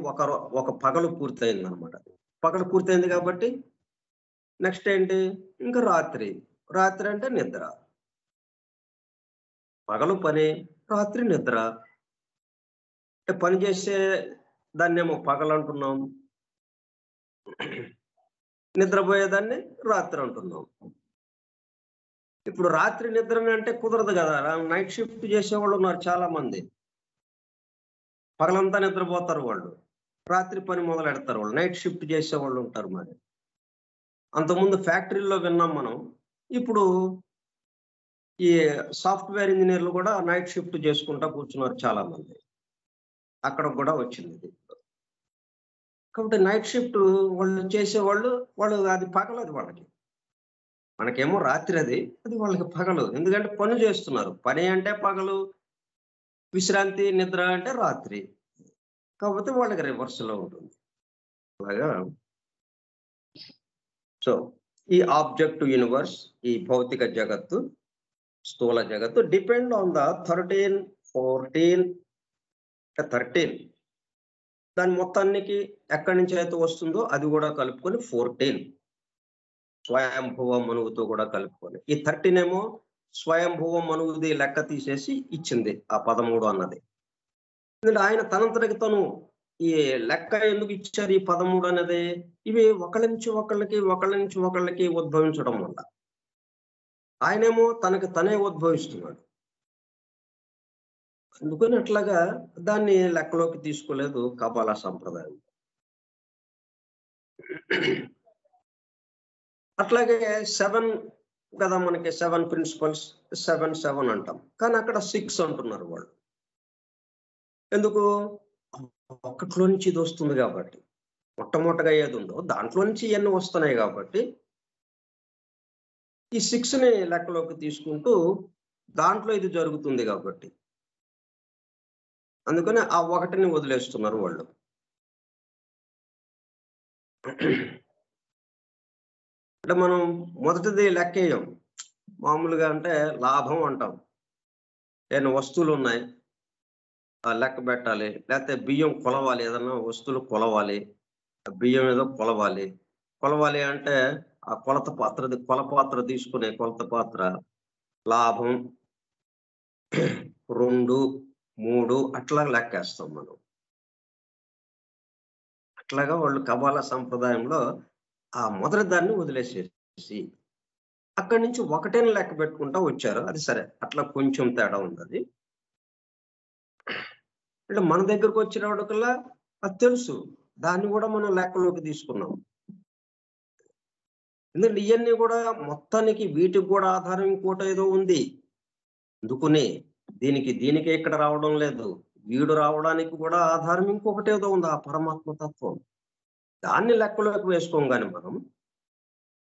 [SPEAKER 1] ఒక పగలు పూర్తయింది అనమాట. పగలు పూర్తయింది కాబట్టి నెక్స్ట్ ఏంటి? ఇంకా రాత్రి. రాత్రి అంటే నిద్ర. పగలు పని, రాత్రి నిద్ర. అంటే పని చేసే దాన్నేమో పగలు అంటున్నాం, నిద్రపోయేదాన్ని రాత్రి అంటున్నాం. ఇప్పుడు రాత్రి నిద్రని అంటే కుదరదు కదా. నైట్ షిఫ్ట్ చేసేవాళ్ళు ఉన్నారు చాలా మంది. పగలంతా నిద్రపోతారు వాళ్ళు, రాత్రి పని మొదలెడతారు వాళ్ళు. నైట్ షిఫ్ట్ చేసేవాళ్ళు ఉంటారు. మరి అంతకుముందు ఫ్యాక్టరీలో విన్నాం మనం. ఇప్పుడు ఈ సాఫ్ట్వేర్ ఇంజనీర్లు కూడా నైట్ షిఫ్ట్ చేసుకుంటా కూర్చున్నారు చాలా మంది. అక్కడ కూడా వచ్చింది. కాబట్టి నైట్ షిఫ్ట్ వాళ్ళు చేసేవాళ్ళు, అది పగలు, అది వాళ్ళకి. మనకేమో రాత్రి, అది వాళ్ళకి పగలు. ఎందుకంటే పని చేస్తున్నారు. పని అంటే పగలు, విశ్రాంతి నిద్ర అంటే రాత్రి. కాకపోతే వాళ్ళకి రివర్స్ లో ఉంటుంది. అలాగా సో ఈ ఆబ్జెక్టివ్ యూనివర్స్, ఈ భౌతిక జగత్తు, స్థూల జగత్తు డిపెండ్ ఆన్ ద 13, 14 13. దాని మొత్తానికి ఎక్కడి నుంచి అయితే వస్తుందో అది కూడా కలుపుకొని 14. స్వయంభువ మనువుతో కూడా కలుపుకొని ఈ 13 ఏమో స్వయంభువ మనువుది లెక్క తీసేసి ఇచ్చింది ఆ 13 అన్నది. ఆయన తనంతటికి తను ఈ లెక్క ఎందుకు ఇచ్చారు ఈ 13 అనేది? ఇవి ఒకళ్ళ నుంచి ఒకళ్ళకి ఉద్భవించడం వల్ల ఆయనేమో తనకి తనే ఉద్భవిస్తున్నాడు. అందుకని అట్లాగా దాన్ని లెక్కలోకి తీసుకోలేదు కబాలా సంప్రదాయం. అట్లాగే 7 కదా, మనకి 7 ప్రిన్సిపల్స్, 7 అంటాం, కానీ అక్కడ 6 అంటున్నారు వాళ్ళు. ఎందుకు? ఒక్కట్లో నుంచి ఇది వస్తుంది కాబట్టి, మొట్టమొదటిగా ఏది ఉందో దాంట్లో నుంచి ఇవన్నీ వస్తున్నాయి కాబట్టి ఈ 6ని లెక్కలోకి తీసుకుంటూ దాంట్లో ఇది జరుగుతుంది కాబట్టి అందుకని ఆ 1ని వదిలేస్తున్నారు వాళ్ళు. అంటే మనం మొదటిది లెక్కేయం, మామూలుగా అంటే లాభం అంటాం. ఏమైనా వస్తువులు ఉన్నాయి లెక్క పెట్టాలి, లేకపోతే బియ్యం కొలవాలి, ఏదన్నా వస్తువులు కొలవాలి, బియ్యం ఏదో కొలవాలి అంటే ఆ కొలపాత్ర తీసుకునే కొలత పాత్ర లాభం 2, 3 అట్లా లెక్కేస్తాం మనం. అట్లాగా వాళ్ళు కబాలా సంప్రదాయంలో ఆ మొదటి దాన్ని వదిలేసేసి అక్కడి నుంచి 1ని లెక్క పెట్టుకుంటా వచ్చారు. అది సరే, అట్లా కొంచెం తేడా ఉంది. అంటే మన దగ్గరకు వచ్చినప్పటికల్లా అది తెలుసు, దాన్ని కూడా మనం లెక్కలోకి తీసుకున్నాం. ఎందుకంటే ఇవన్నీ కూడా మొత్తానికి వీటికి కూడా ఆధారం ఇంకోటి ఏదో ఉంది. అందుకుని దీనికి ఇక్కడ రావడం లేదు, వీడు రావడానికి కూడా ఆధారం ఇంకొకటి ఏదో ఉంది, ఆ పరమాత్మ తత్వం. దాన్ని లెక్కలోకి వేసుకోం కానీ మనం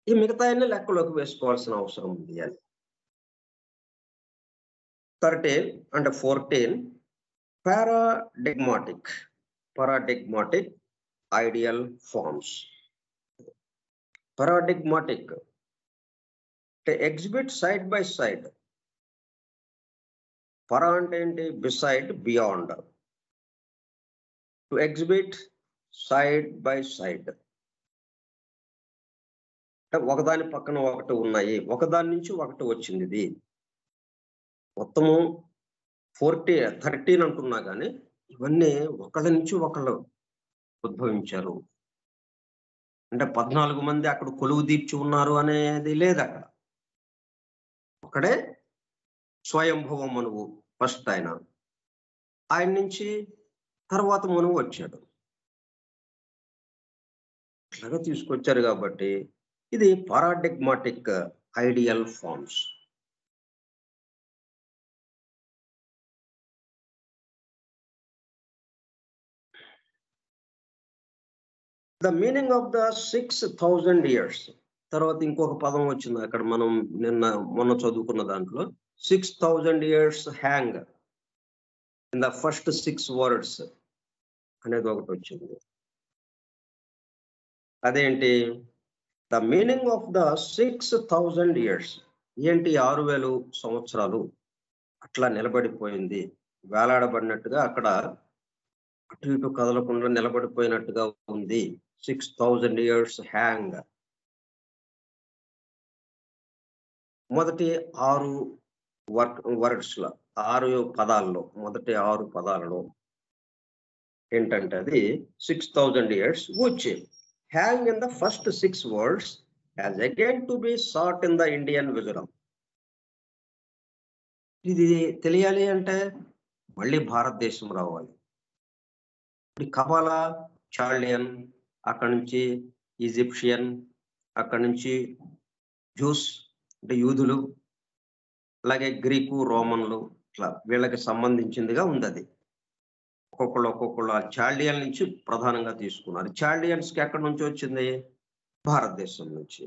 [SPEAKER 1] ఈ మిగతాయన్ని లెక్కలోకి వేసుకోవాల్సిన అవసరం ఉంది అని. 13 and 14 paradigmatic ideal forms. Paradigmatic to exhibit side by side. Para అంటే ఏంటి? beside, beyond. To exhibit side by side. ఒకదాని పక్కన ఒకటి ఉన్నాయి, ఒకదాని నుంచి ఒకటి వచ్చింది. ఇది మొత్తము 13 అంటున్నా కానీ ఇవన్నీ ఒకళ్ళ నుంచి ఒకళ్ళు ఉద్భవించారు. అంటే 14 మంది అక్కడ కొలువు తీర్చి ఉన్నారు అనేది లేదు అక్కడ. ఒకడే స్వయంభువ మనువు ఫస్ట్, ఆయన నుంచి తర్వాత మనువు వచ్చాడు. అట్లాగా తీసుకొచ్చారు కాబట్టి ఇది paradigmatic ideal forms. The meaning of the 6,000 years. తర్వాత ఇంకొక పదం వచ్చింది అక్కడ, మనం మొన్న చదువుకున్న దాంట్లో 6,000 years hang in the first 6 words అనేది ఒకటి వచ్చింది. అదేంటి? The meaning of the 6,000 years ఏంటి? 6,000 సంవత్సరాలు అట్లా నిలబడిపోయింది, వేలాడబడినట్టుగా అక్కడ అటు ఇటు కదలకుండా నిలబడిపోయినట్టుగా ఉంది. 6,000 years హ్యాంగ్. మొదటి 6 వర్డ్స్ లో, 6 పదాల్లో, మొదటి 6 పదాలలో ఏంటంటే అది 6,000 years which hang in the first 6 words as again to be sought in the Indian wisdom. ఇది తెలియాలి అంటే మళ్ళీ భారతదేశం రావాలి. కబాలా, చాల్డియన్, అక్కడి నుంచి ఈజిప్షియన్, అక్కడి నుంచి జూస్ అంటే యూదులు, అలాగే గ్రీకు, రోమన్లు, ఇట్లా వీళ్ళకి సంబంధించిందిగా ఉంది. అది ఒక్కొక్కళ్ళు చాల్డియన్ నుంచి ప్రధానంగా తీసుకున్నారు. చాల్డియన్స్ కి ఎక్కడి నుంచి వచ్చింది? భారతదేశం నుంచి.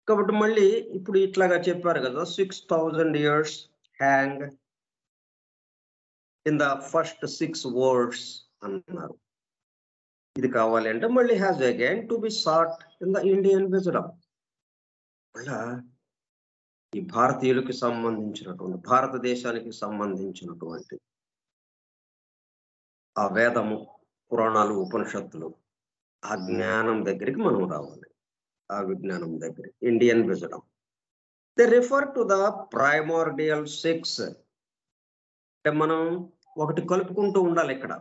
[SPEAKER 1] కాబట్టి మళ్ళీ ఇప్పుడు ఇట్లాగా చెప్పారు కదా, 6,000 years hang in the first 6 words అన్నారు. ఇది కావాలి అంటే మళ్ళీ has again to be sat in the Indian wisdom. అలా ఈ భారతీయులకి సంబంధించినటువంటి, భారతదేశానికి సంబంధించినటువంటి ఆ వేదము, పురాణాలు, ఉపనిషత్తులు, ఆ జ్ఞానం దగ్గరికి మనం రావాలి. ఆ విజ్ఞానం దగ్గర Indian wisdom. They refer to the primordial 6. అంటే మనం ఒకటి కలుపుకుంటూ ఉండాలి. ఇక్కడ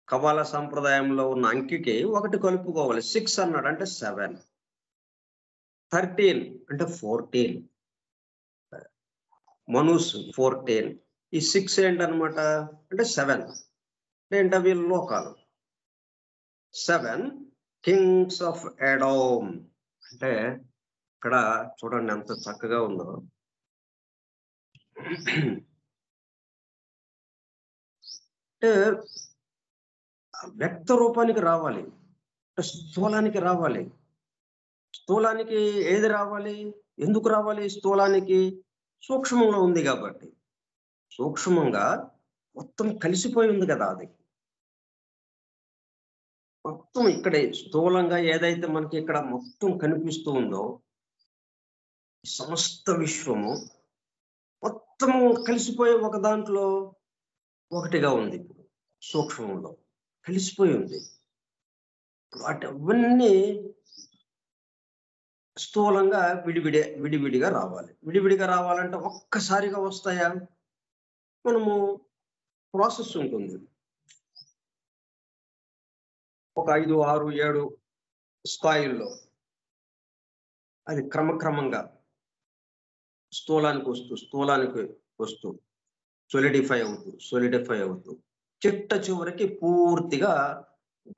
[SPEAKER 1] కబాల సంప్రదాయంలో ఉన్న అంకికి ఒకటి కలుపుకోవాలి. 6 అన్నాడు అంటే 7, 13 అంటే 14, మనూస్ 14. ఈ 6 ఏంటనమాట అంటే 7 ఏంటవి లోకాలు. 7 కింగ్స్ ఆఫ్ ఎడోమ్. అంటే ఇక్కడ చూడండి ఎంత చక్కగా ఉందో. అంటే వ్యక్త రూపానికి రావాలి, స్థూలానికి రావాలి. స్థూలానికి ఏది రావాలి? ఎందుకు రావాలి స్థూలానికి? సూక్ష్మంలో ఉంది కాబట్టి. సూక్ష్మంగా మొత్తం కలిసిపోయి ఉంది కదా అది. మొత్తం ఇక్కడే స్థూలంగా ఏదైతే మనకి ఇక్కడ మొత్తం కనిపిస్తూ ఉందో సమస్త విశ్వము మొత్తం కలిసిపోయి ఒక దాంట్లో ఒకటిగా ఉంది. ఇప్పుడు సూక్ష్మంలో కలిసిపోయి ఉంది. వాటి అవన్నీ స్థూలంగా విడివిడిగా రావాలి. విడివిడిగా రావాలంటే ఒక్కసారిగా వస్తాయా? మనము ప్రాసెస్ ఉంటుంది. ఒక 5, 6, 7 స్థాయిల్లో అది క్రమక్రమంగా స్థూలానికి వస్తూ సొలిడిఫై అవుతూ చిట్ట చివరికి పూర్తిగా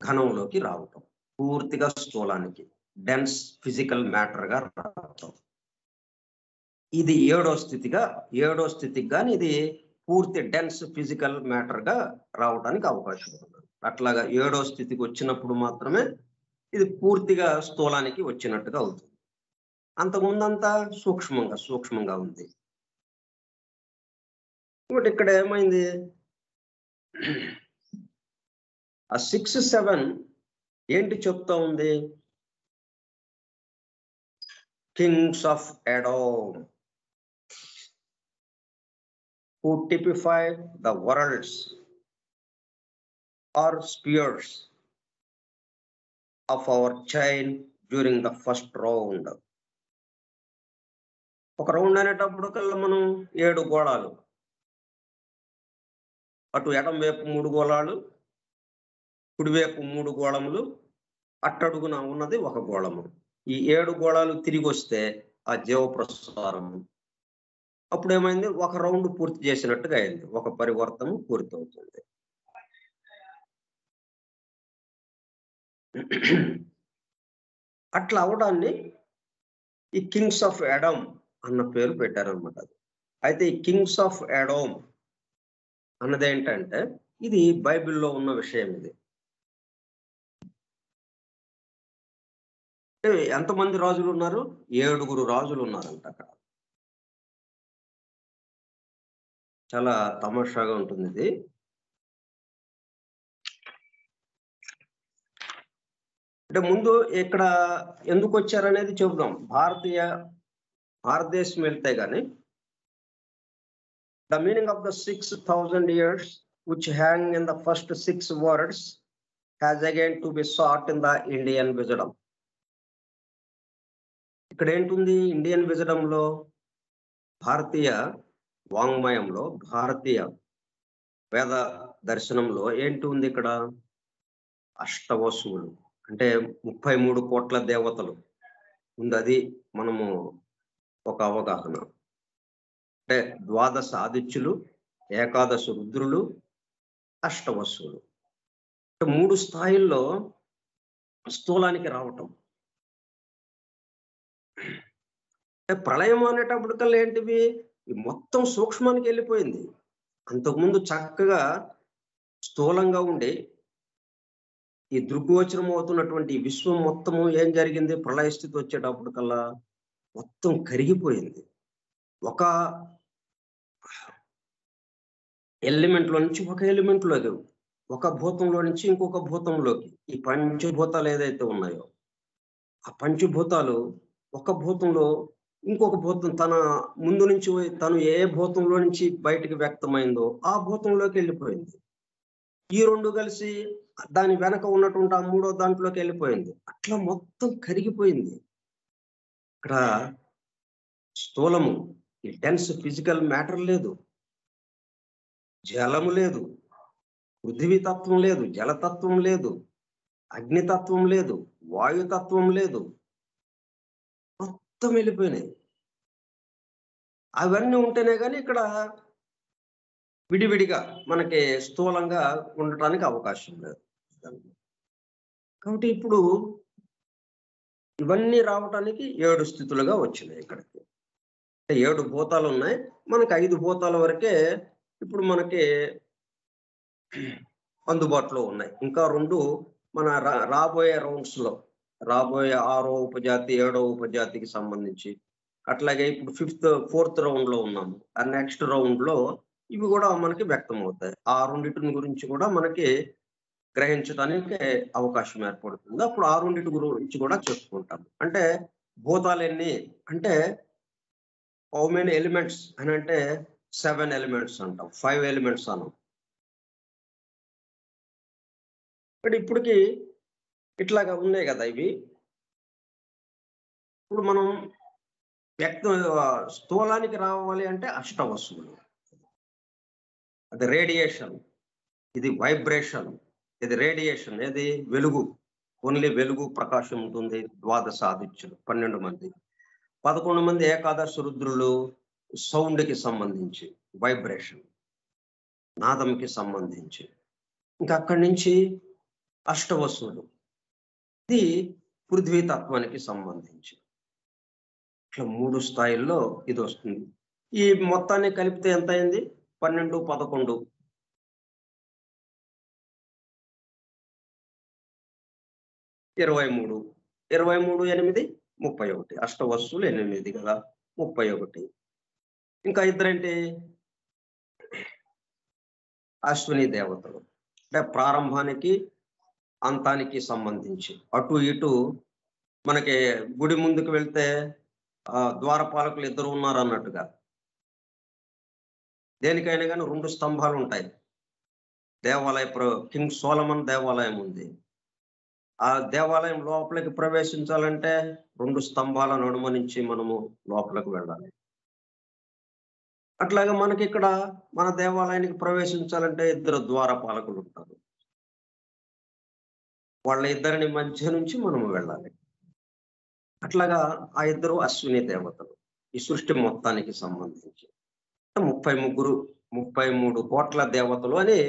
[SPEAKER 1] ఘనంలోకి రావటం, పూర్తిగా స్థూలానికి డెన్స్ ఫిజికల్ మ్యాటర్ గా రావటం. ఇది ఏడో స్థితికి కానీ ఇది పూర్తి డెన్స్ ఫిజికల్ మ్యాటర్ గా రావడానికి అవకాశం ఉంది. అట్లాగా ఏడో స్థితికి వచ్చినప్పుడు మాత్రమే ఇది పూర్తిగా స్థూలానికి వచ్చినట్టుగా అవుతుంది. అంతకుముందంతా సూక్ష్మంగా ఉంది. ఇంకోటి ఇక్కడ ఏమైంది? ఆ 6, 7 ఏంటి చెప్తా ఉంది? Kings of Edom who typify the worlds or spheres of our chain during the first round. ఒక రౌండ్ అనేటప్పుడు కల్లా మనం 7 గోళాలు, అటు ఎడం వైపు 3 గోళాలు, కుడివైపు 3 గోళములు, అట్టడుగున ఉన్నది ఒక గోళము. ఈ 7 గోళాలు తిరిగి వస్తే ఆ జీవ ప్రసారం అప్పుడు ఏమైంది? ఒక రౌండ్ పూర్తి చేసినట్టుగా అయింది. ఒక పరివర్తనం పూర్తి అవుతుంది. అట్లా అవడాన్ని ఈ కింగ్స్ ఆఫ్ ఎడోమ్ అన్న పేరు పెట్టారనమాట. అయితే ఈ కింగ్స్ ఆఫ్ ఎడోమ్ అన్నది ఏంటంటే ఇది బైబిల్లో ఉన్న విషయం. ఇది ఎంతమంది రాజులు ఉన్నారు? 7 రాజులు ఉన్నారంట అక్కడ. చాలా తమాషాగా ఉంటుంది ఇది. అంటే ముందు ఇక్కడ ఎందుకు వచ్చారనేది చెబుదాం. భారతదేశం వెళ్తే గాని the meaning of the 6,000 years which hang in the first 6 words has again to be sought in the Indian wisdom. ఇక్కడ ఏంటుంది? ఇండియన్ విజడంలో, భారతీయ వాంగ్మయంలో, భారతీయ వేద దర్శనంలో ఏంటి ఉంది? ఇక్కడ అష్టవసువులు అంటే 33 కోట్ల దేవతలు ఉంది. అది మనము ఒక అవగాహన. అంటే 12 ఆదిత్యులు, 11 రుద్రులు, అష్టవసువులు. అంటే 3 స్థాయిల్లో స్థూలానికి రావటం. ప్రళయం అనేటప్పటికల్లా ఏంటివి? మొత్తం సూక్ష్మానికి వెళ్ళిపోయింది. అంతకుముందు చక్కగా స్థూలంగా ఉండి ఈ దృగ్గోచరం అవుతున్నటువంటి విశ్వం మొత్తము ఏం జరిగింది? ప్రళయ స్థితి వచ్చేటప్పటికల్లా మొత్తం కరిగిపోయింది. ఒక ఎలిమెంట్లో నుంచి ఒక ఎలిమెంట్లోకి, ఒక భూతంలో నుంచి ఇంకొక భూతంలోకి, ఈ పంచభూతాలు ఏదైతే ఉన్నాయో ఆ పంచభూతాలు ఒక భూతంలో ఇంకొక భూతం తన ముందు నుంచి తను ఏ భూతంలో నుంచి బయటికి వ్యక్తమైందో ఆ భూతంలోకి వెళ్ళిపోయింది. ఈ రెండు కలిసి దాని వెనక ఉన్నటువంటి ఆ మూడో దాంట్లోకి వెళ్ళిపోయింది. అట్లా మొత్తం కరిగిపోయింది. ఇక్కడ స్థూలము, ఈ డెన్స్ ఫిజికల్ మ్యాటర్ లేదు, జలము లేదు, పృథివీ తత్వం లేదు, జలతత్వం లేదు, అగ్నితత్వం లేదు, వాయుతత్వం లేదు, మొత్తం వెళ్ళిపోయినాయి. అవన్నీ ఉంటేనే కానీ ఇక్కడ విడివిడిగా మనకి స్థూలంగా ఉండటానికి అవకాశం లేదు. కాబట్టి ఇప్పుడు ఇవన్నీ రావటానికి 7 స్థితులుగా వచ్చినాయి. ఇక్కడికి 7 భూతాలు ఉన్నాయి. మనకి 5 భూతాల వరకే ఇప్పుడు మనకి అందుబాటులో ఉన్నాయి. ఇంకా 2 మన రాబోయే రౌండ్స్ లో, రాబోయే 6వ ఉపజాతి 7వ ఉపజాతికి సంబంధించి, అట్లాగే ఇప్పుడు 4th రౌండ్ లో ఉన్నాము. ఆ నెక్స్ట్ రౌండ్ లో ఇవి కూడా మనకి వ్యక్తం అవుతాయి. ఆ రెండింటిని గురించి కూడా మనకి గ్రహించడానికి అవకాశం ఏర్పడుతుంది. అప్పుడు ఆ రెండింటి గురించి కూడా చెప్పుకుంటాం. అంటే భూతాలు ఎన్ని అంటే హౌ మెనీ ఎలిమెంట్స్ అని అంటే 7 ఎలిమెంట్స్ అంటాం, 5 ఎలిమెంట్స్ అనం. ఇప్పటికి ఇట్లాగా ఉన్నాయి కదా ఇవి. ఇప్పుడు మనం స్థూలానికి రావాలి అంటే అష్టవస్తువులు. అది రేడియేషన్, ఇది వైబ్రేషన్, ఇది రేడియేషన్, ఏది వెలుగు, ఓన్లీ వెలుగు ప్రకాశం ఉంటుంది. 12 ఆదిత్యులు 12 మంది, 11 మంది ఏకాదశ రుద్రులు సౌండ్కి సంబంధించి, వైబ్రేషన్ నాదంకి సంబంధించి. ఇంకా అక్కడి నుంచి అష్టవస్తువులు, ఇది పృథ్వీ తత్వానికి సంబంధించి. ఇట్లా 3 స్థాయిల్లో ఇది వస్తుంది. ఈ మొత్తాన్ని కలిపితే ఎంత అయింది? 12, 11, 23, 23, 8, 31. అష్టవస్తువులు 8 కదా, 31. ఇంకా ఇద్దరేంటి? అశ్విని దేవతలు. అంటే ప్రారంభానికి అంతానికి సంబంధించి. అటు ఇటు మనకి గుడి ముందుకు వెళ్తే ద్వారపాలకులు 2 ఉన్నారు అన్నట్టుగా, దేనికైనా కానీ 2 స్తంభాలు ఉంటాయి. దేవాలయ కింగ్ సోలమన్ దేవాలయం ఉంది. ఆ దేవాలయం లోపలికి ప్రవేశించాలంటే 2 స్తంభాల నడుమ నుంచి మనము లోపలికి వెళ్ళాలి. అట్లాగే మనకి ఇక్కడ మన దేవాలయానికి ప్రవేశించాలంటే 2 ద్వారపాలకులు ఉంటారు. వాళ్ళ ఇద్దరిని మధ్య నుంచి మనము వెళ్ళాలి. అట్లాగా ఆ 2 అశ్విని దేవతలు ఈ సృష్టి మొత్తానికి సంబంధించి. 33 కోట్ల దేవతలు అని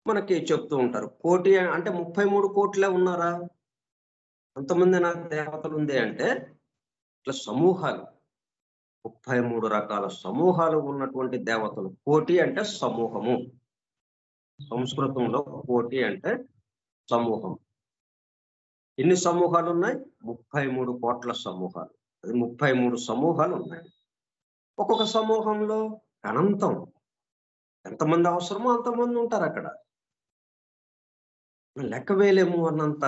[SPEAKER 1] మనకి చెప్తూ ఉంటారు. కోటి అంటే 33 కోట్లే ఉన్నారా? అంతమంది నా దేవతలు ఉంది అంటే ఇట్లా సమూహాలు, 33 రకాల సమూహాలు ఉన్నటువంటి దేవతలు. కోటి అంటే సమూహము. సంస్కృతంలో కోటి అంటే సమూహం. ఎన్ని సమూహాలు ఉన్నాయి? 33 కోట్ల సమూహాలు. అది 33 సమూహాలు ఉన్నాయి. ఒక్కొక్క సమూహంలో అనంతం, ఎంతమంది అవసరమో అంతమంది ఉంటారు అక్కడ. లెక్క వేయలేము అన్నంత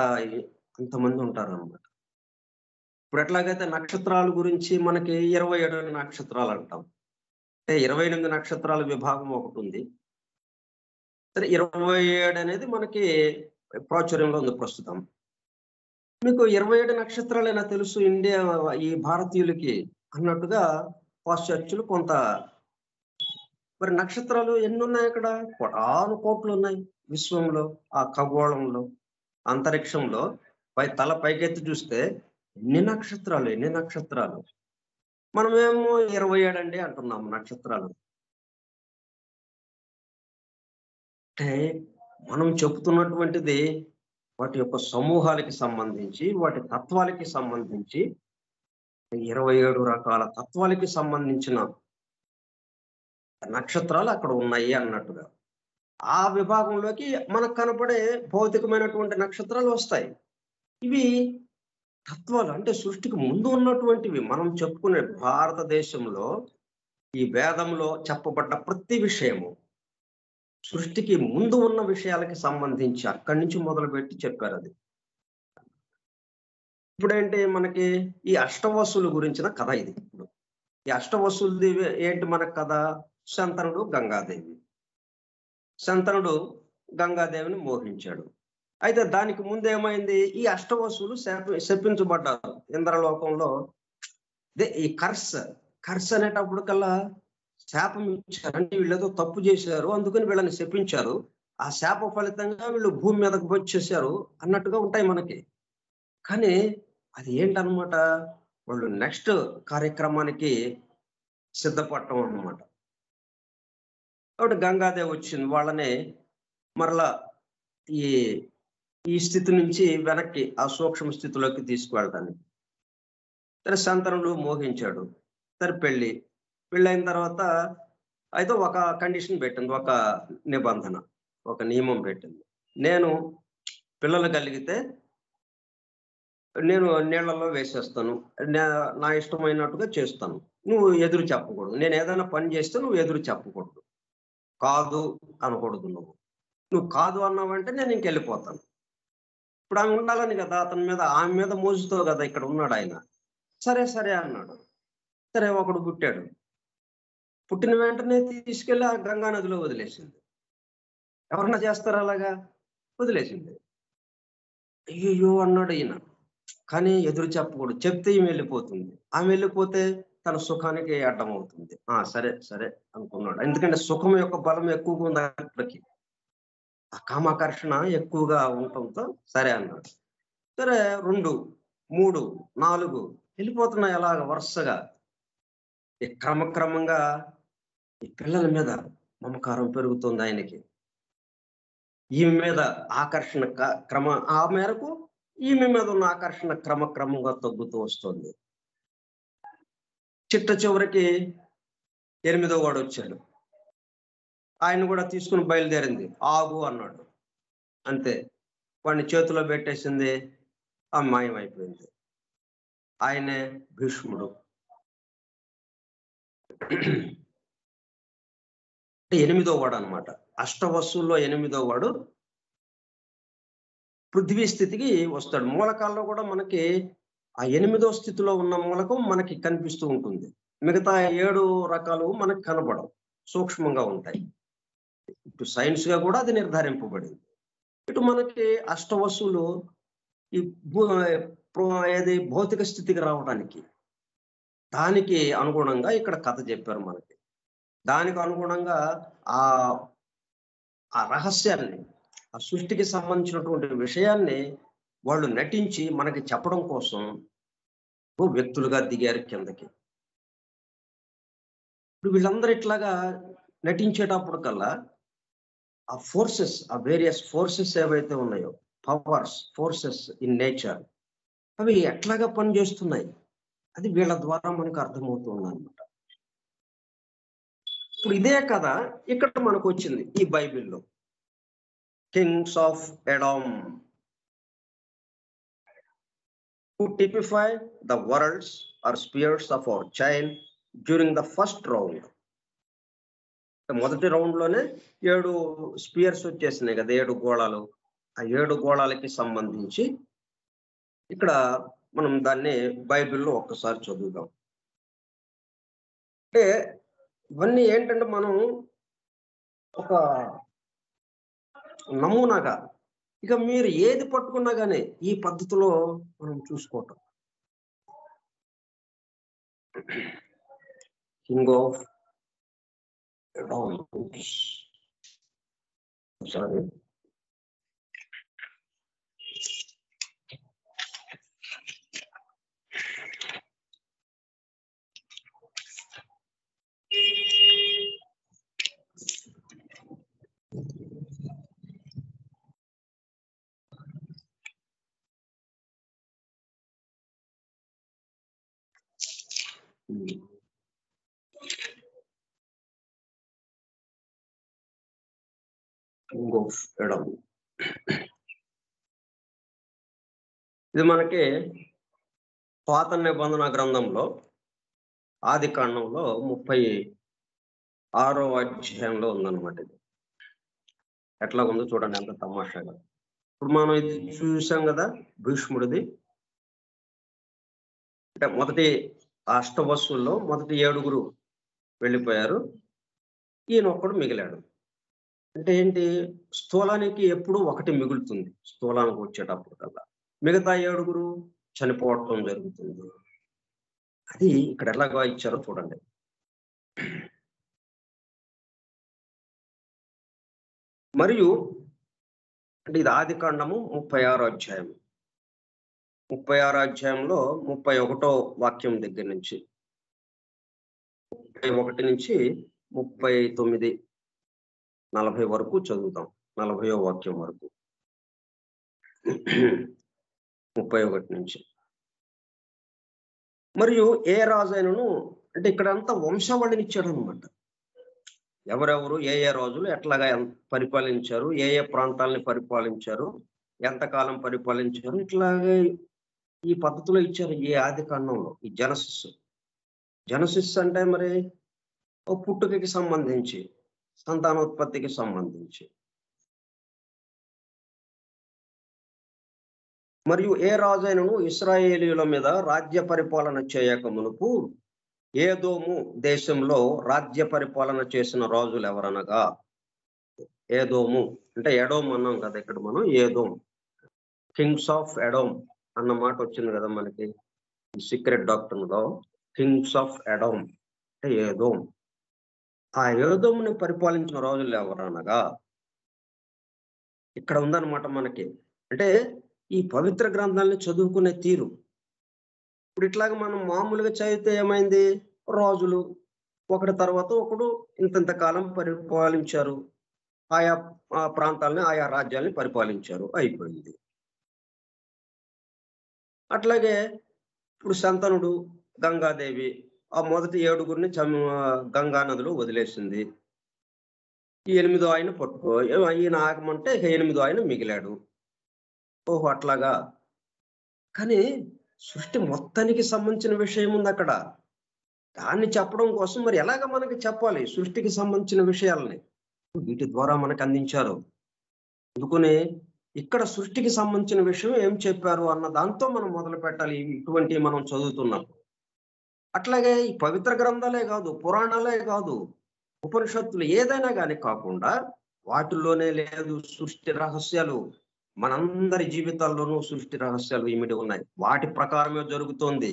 [SPEAKER 1] అంతమంది ఉంటారు అన్నమాట. ఇప్పుడు ఎట్లాగైతే నక్షత్రాల గురించి మనకి 27 నక్షత్రాలు అంటాం. అంటే 28 నక్షత్రాల విభాగం ఒకటి ఉంది. సరే, 27 అనేది మనకి ప్రాచుర్యంలో ఉంది ప్రస్తుతం. మీకు 27 నక్షత్రాలైనా తెలుసు ఇండియా ఈ భారతీయులకి అన్నట్టుగా పాశ్చాత్యులు కొంత. మరి నక్షత్రాలు ఎన్ని ఉన్నాయి అక్కడ? కోటాను కోట్లు ఉన్నాయి విశ్వంలో, ఆ ఖగోళంలో, అంతరిక్షంలో. తల పైకెత్తి చూస్తే ఎన్ని నక్షత్రాలు. మనమేమో 27 అండి అంటున్నాము నక్షత్రాలు. అంటే మనం చెబుతున్నటువంటిది వాటి యొక్క సమూహాలకి సంబంధించి, వాటి తత్వాలకి సంబంధించి 27 రకాల తత్వాలకి సంబంధించిన నక్షత్రాలు అక్కడ ఉన్నాయి అన్నట్టుగా. ఆ విభాగంలోకి మనకు కనపడే భౌతికమైనటువంటి నక్షత్రాలు వస్తాయి. ఇవి తత్వాలు, అంటే సృష్టికి ముందు ఉన్నటువంటివి. మనం చెప్పుకునే భారతదేశంలో ఈ వేదంలో చెప్పబడ్డ ప్రతి విషయము సృష్టికి ముందు ఉన్న విషయాలకి సంబంధించి అక్కడి నుంచి మొదలుపెట్టి చెప్పారు. అది ఇప్పుడేంటి మనకి ఈ అష్టవసుల గురించిన కథ ఇది. ఇప్పుడు ఈ అష్టవసులది ఏంటి మనకు కథ? శంతనుడు, గంగాదేవి. శంతనుడు గంగాదేవిని మోహించాడు. అయితే దానికి ముందు ఏమైంది, ఈ అష్టవసులు శపించబడ్డారు ఇంద్రలోకంలో. ఈ కర్స్ అనేటప్పటికల్లా శాపం ఇచ్చారు. అంటే వీళ్ళేదో తప్పు చేశారు, అందుకని వీళ్ళని శపించారు. ఆ శాప ఫలితంగా వీళ్ళు భూమి మీదకు వచ్చేసారు అన్నట్టుగా ఉంటాయి మనకి. కానీ అది ఏంటన్నమాట, వాళ్ళు నెక్స్ట్ కార్యక్రమానికి సిద్ధపడటం అన్నమాట. కాబట్టి గంగాదేవి వచ్చింది వాళ్ళని మరలా ఈ స్థితి నుంచి వెనక్కి ఆ సూక్ష్మ స్థితిలోకి తీసుకువెళ్ళడానికి. సరే శంతనుడు మోహించాడు. సరే పెళ్ళైన తర్వాత అయితే ఒక కండిషన్ పెట్టింది, ఒక నిబంధన, ఒక నియమం పెట్టింది. నేను పిల్లలు కలిగితే నేను నీళ్లలో వేసేస్తాను, నా ఇష్టమైనట్టుగా చేస్తాను, నువ్వు ఎదురు చెప్పకూడదు. నేను ఏదైనా పని చేస్తే నువ్వు ఎదురు చెప్పకూడదు, కాదు అనకూడదు. నువ్వు కాదు అన్నావంటే నేను ఇంకెళ్ళిపోతాను. ఇప్పుడు ఆమె ఉండాలని కదా అతని మీద, ఆమె మీద మోజుతో కదా ఇక్కడ ఉన్నాడు ఆయన. సరే అన్నాడు. సరే ఒకడు పుట్టాడు. పుట్టిన వెంటనే తీసుకెళ్ళి ఆ గంగా నదిలో వదిలేసింది. ఎవరన్నా చేస్తారా అలాగా? వదిలేసింది. అయ్యో అన్నాడు ఈయన. కానీ ఎదురు చెప్పకూడదు, చెప్తే ఈమె వెళ్ళిపోతుంది. ఆమె వెళ్ళిపోతే తన సుఖానికి అడ్డం అవుతుంది. సరే అనుకున్నాడు. ఎందుకంటే సుఖం యొక్క బలం ఎక్కువగా ఉంది అప్పటికి, ఆ కామాకర్షణ ఎక్కువగా ఉండటంతో సరే అన్నాడు. సరే 2, 3, 4 వెళ్ళిపోతున్నాయి అలాగ వరుసగా. క్రమక్రమంగా ఈ పిల్లల మీద మమకారం పెరుగుతుంది ఆయనకి. ఈమె మీద ఆకర్షణ ఆ మేరకు ఈమె మీద ఉన్న ఆకర్షణ క్రమక్రమంగా తగ్గుతూ వస్తుంది. చివరికి 8వ వాడు వచ్చాడు. ఆయన కూడా తీసుకుని బయలుదేరింది. ఆగు అన్నాడు. అంతే, వాడిని చేతిలో పెట్టేసింది, అమ్మాయం అయిపోయింది. ఆయనే భీష్ముడు. 8వ వాడు అనమాట. అష్టవస్తువుల్లో 8వ వాడు పృథ్వీ స్థితికి వస్తాడు. మూలకాల్లో కూడా మనకి ఆ 8వ స్థితిలో ఉన్న మూలకం మనకి కనిపిస్తూ ఉంటుంది. మిగతా 7 రకాలు మనకి కనబడవు, సూక్ష్మంగా ఉంటాయి. ఇటు సైన్స్ గా కూడా అది నిర్ధారింపబడింది. ఇటు మనకి అష్టవస్తువులు ఈ ఏది భౌతిక స్థితికి రావడానికి దానికి అనుగుణంగా ఇక్కడ కథ చెప్పారు మనకి. దానికి అనుగుణంగా ఆ రహస్యాన్ని, ఆ సృష్టికి సంబంధించినటువంటి విషయాన్ని వాళ్ళు నటించి మనకి చెప్పడం కోసం వ్యక్తులుగా దిగారు కిందకి. ఇప్పుడు వీళ్ళందరూ ఇట్లాగా నటించేటప్పుడు కల్లా ఆ ఫోర్సెస్, ఆ వేరియస్ ఫోర్సెస్ ఏవైతే ఉన్నాయో, పవర్స్, ఫోర్సెస్ ఇన్ నేచర్, అవి ఎట్లాగా పనిచేస్తున్నాయి అది వీళ్ళ ద్వారా మనకు అర్థమవుతుంది అన్నమాట. ఇప్పుడు ఇదే కథ ఇక్కడ మనకు వచ్చింది ఈ బైబిల్లో. Kings of Edom who typify the worlds or spheres of our chain during the first round. మొదటి రౌండ్ లోనే 7 స్పియర్స్ వచ్చేసినాయి కదా, 7 గోళాలు. ఆ 7 గోళాలకి సంబంధించి ఇక్కడ మనం దాన్ని బైబిల్లో ఒక్కసారి చదువుదాం. అంటే ఇవన్నీ ఏంటంటే మనం ఒక నమూనాగా, ఇక మీరు ఏది పట్టుకున్నా కానీ ఈ పద్ధతిలో మనం చూసుకోవటం. King of sorry king of Adam. ఇది మనకి పాత నిబంధన గ్రంథంలో ఆది కాండంలో 36వ అధ్యాయంలో ఉందన్నమాట. ఇది ఎట్లా ఉందో చూడండి, ఎంత తమాషాగా. ఇప్పుడు మనం ఇది చూసాం కదా, భీష్ముడిది. అంటే మొదటి అష్టవస్తువుల్లో మొదటి 7 వెళ్ళిపోయారు, ఈయన ఒక్కడు మిగిలాడు. అంటే ఏంటి, స్థూలానికి ఎప్పుడు ఒకటి మిగులుతుంది స్థూలానికి వచ్చేటప్పుడు కల్లా, మిగతా 7 చనిపోవటం జరుగుతుంది. అది ఇక్కడ ఎలాగా ఇచ్చారో చూడండి. మరియు అంటే ఇది ఆదికాండము 36వ అధ్యాయం. 36వ అధ్యాయంలో 31వ వాక్యం దగ్గర నుంచి 31 నుంచి 39, 40 వరకు చదువుతాం. 40వ వాక్యం వరకు 31 నుంచి. మరియు ఏ రాజైనను, అంటే ఇక్కడంతా వంశావళిని ఇచ్చాడు అనమాట. ఎవరెవరు ఏ రాజులు ఎట్లాగా పరిపాలించారు, ఏ ప్రాంతాలని పరిపాలించారు, ఎంతకాలం పరిపాలించారు, ఇట్లాగే ఈ పద్ధతిలో ఇచ్చారు. ఈ ఆదికాండంలో ఈ జెనసిస్ అంటే మరి పుట్టుకకి సంబంధించి, సంతానోత్పత్తికి సంబంధించి. మరియు ఏ రాజైనను ఇశ్రాయేలీయుల మీద రాజ్య పరిపాలన చేయక మునుపు ఏదోము దేశంలో రాజ్య పరిపాలన చేసిన రాజులు ఎవరనగా, ఏదోము అంటే ఎడోమ్ అన్నాం కదా ఇక్కడ మనం. ఏదోమ్, కింగ్స్ ఆఫ్ ఎడోమ్ అన్న మాట వచ్చింది కదా మనకి సీక్రెట్ డాక్టర్లో. కింగ్స్ ఆఫ్ ఎడోమ్ అంటే ఏదోమ్. ఆ ఏదోముని పరిపాలించిన రాజులు ఎవరనగా ఇక్కడ ఉందన్నమాట మనకి. అంటే ఈ పవిత్ర గ్రంథాలని చదువుకునే తీరు ఇప్పుడు ఇట్లాగ మనం మామూలుగా చదివితే ఏమైంది, రాజులు ఒకటి తర్వాత ఒకడు ఇంత కాలం పరిపాలించారు, ఆయా ప్రాంతాలని ఆయా రాజ్యాలని పరిపాలించారు, అయిపోయింది. అట్లాగే ఇప్పుడు శంతనుడు, గంగాదేవి ఆ మొదటి 7 గంగా నదిలో వదిలేసింది. ఈ 8వ ఆయన పట్టుకో, ఈయన ఆగమంటే ఇక 8వ ఆయన మిగిలాడు. ఓహో అట్లాగా. కానీ సృష్టి మొత్తానికి సంబంధించిన విషయం ఉంది అక్కడ. దాన్ని చెప్పడం కోసం మరి ఎలాగ మనకి చెప్పాలి సృష్టికి సంబంధించిన విషయాలని, వీటి ద్వారా మనకు అందించారు. అందుకనే ఇక్కడ సృష్టికి సంబంధించిన విషయం ఏం చెప్పారు అన్న దాంతో మనం మొదలు పెట్టాలి ఇటువంటి మనం చదువుతున్నాం. అట్లాగే ఈ పవిత్ర గ్రంథాలే కాదు, పురాణాలే కాదు, ఉపనిషత్తులు ఏదైనా కానీ కాకుండా వాటిల్లోనే లేదు సృష్టి రహస్యాలు. మనందరి జీవితాల్లోనూ సృష్టి రహస్యాలు ఇమిడి ఉన్నాయి. వాటి ప్రకారమే జరుగుతోంది.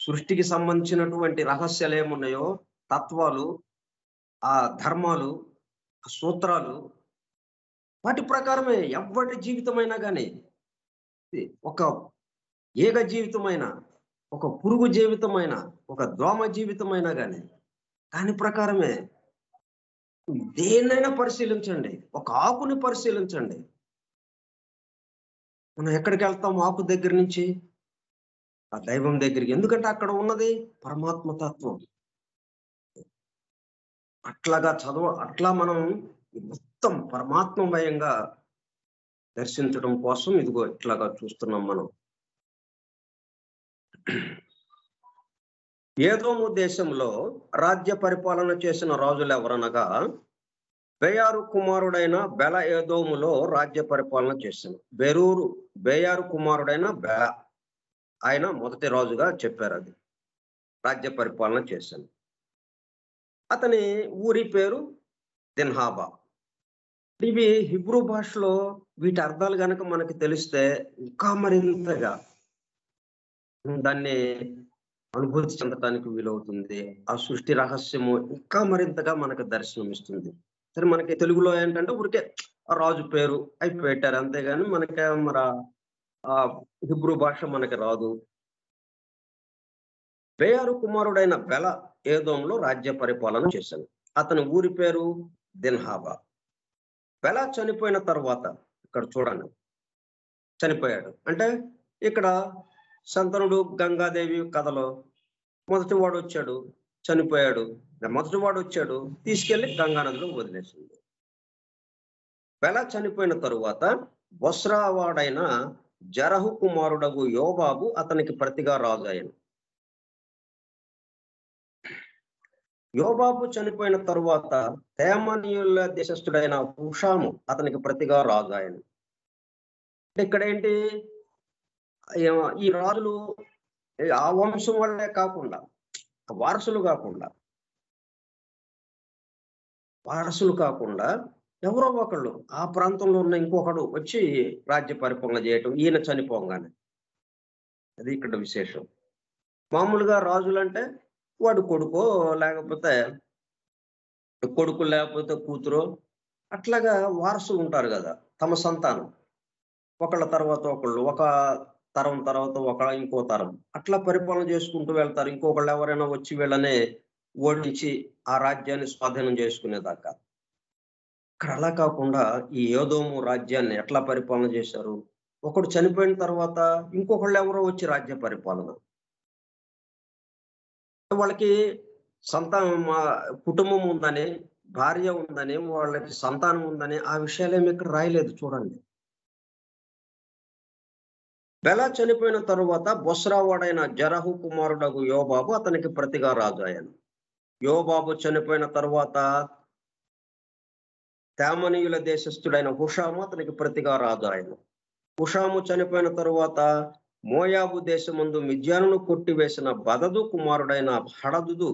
[SPEAKER 1] సృష్టికి సంబంధించినటువంటి రహస్యాలు ఏమున్నాయో, తత్వాలు, ఆ ధర్మాలు, ఆ సూత్రాలు, వాటి ప్రకారమే ఎవరి జీవితమైనా కానీ, ఒక ఏగ జీవితమైన, ఒక పురుగు జీవితమైన, ఒక దోమ జీవితమైనా కానీ దాని ప్రకారమే. దేన్నైనా పరిశీలించండి, ఒక ఆకుని పరిశీలించండి. మనం ఎక్కడికి వెళ్తాం ఆకు దగ్గర నుంచి? ఆ దైవం దగ్గరికి. ఎందుకంటే అక్కడ ఉన్నది పరమాత్మ తత్వం. అట్లాగా అట్లా మనం మొత్తం పరమాత్మమయంగా దర్శించడం కోసం ఇదిగో ఇట్లాగా చూస్తున్నాం మనం. ఏదోము దేశంలో రాజ్య పరిపాలన చేసిన రాజులు ఎవరనగా, బేయారు కుమారుడైన బెల ఏదోములో రాజ్య పరిపాలన చేశాను. బేయారు కుమారుడైన బెల, ఆయన మొదటి రాజుగా చెప్పారు. అది రాజ్య పరిపాలన చేశాను. అతని ఊరి పేరు దిన్హాబా. ఇవి హిబ్రూ భాషలో వీటి అర్థాలు కనుక మనకి తెలిస్తే ఇంకా మరింతగా దాన్ని అనుభూతి చెందటానికి వీలవుతుంది. ఆ సృష్టి రహస్యము ఇంకా మరింతగా మనకు దర్శనమిస్తుంది. సరే, మనకి తెలుగులో ఏంటంటే ఊరికే రాజు పేరు అయి పెట్టారు, అంతేగాని మనకి మరి ఆ హిబ్రూ భాష మనకి రాదు. బేయారు కుమారుడైన బెల ఏదోంలో రాజ్య పరిపాలన చేశాను. అతని ఊరి పేరు దిన్హాబా. బెల చనిపోయిన తర్వాత, ఇక్కడ చూడండి, చనిపోయాడు అంటే ఇక్కడ శంతనుడు, గంగాదేవి కథలో మొదటివాడు వచ్చాడు, చనిపోయాడు. మొదటివాడు వచ్చాడు, తీసుకెళ్లి గంగానదిలో వదిలేసింది. బెల చనిపోయిన తరువాత బొస్రావాడైన జరహు కుమారుడగు యోబాబు అతనికి ప్రతిగా రాజు అయ్యాను. యోబాబు చనిపోయిన తరువాత తేమానీయుల దేశస్థుడైన హుషాము అతనికి ప్రతిగా రాజు అయ్యాను. ఇక్కడ ఏంటి, ఈ రాజులు ఆ వంశం వాళ్ళే కాకుండా, వారసులు కాకుండా ఎవరో ఒకళ్ళు ఆ ప్రాంతంలో ఉన్న ఇంకొకడు వచ్చి రాజ్య పరిపాలన చేయటం ఈయన చనిపోగానే. అది ఇక్కడ విశేషం. మామూలుగా రాజులంటే వాడు కొడుకో లేకపోతే కొడుకు లేకపోతే కూతురో అట్లాగా వారసులు ఉంటారు కదా, తమ సంతానం. ఒకళ్ళ తర్వాత ఒకళ్ళు, ఒక తరం తర్వాత ఇంకో తరం అట్లా పరిపాలన చేసుకుంటూ వెళ్తారు. ఇంకొకళ్ళు ఎవరైనా వచ్చి వీళ్ళనే ఓడించి ఆ రాజ్యాన్ని స్వాధీనం చేసుకునేదాకా. ఇక్కడ అలా కాకుండా ఈ యోదోము రాజ్యాన్ని ఎట్లా పరిపాలన చేశారు? ఒకడు చనిపోయిన తర్వాత ఇంకొకళ్ళు ఎవరో వచ్చి రాజ్య పరిపాలన. వాళ్ళకి కుటుంబం ఉందని, భార్య ఉందని, వాళ్ళకి సంతానం ఉందని ఆ విషయాలేమి ఇక్కడ రాయలేదు చూడండి. బెల చనిపోయిన తరువాత బొస్రావాడైన జరహు కుమారుడగు యోబాబు అతనికి ప్రతిగా రాజు అయ్యాను. యోబాబు చనిపోయిన తరువాత తేమనీయుల దేశస్థుడైన హుషాము అతనికి ప్రతిగా రాజు అయ్యాను. హుషాము చనిపోయిన తరువాత మోయాబు దేశమందు మిద్యానును కొట్టివేసిన బదదు కుమారుడైన హడదుదు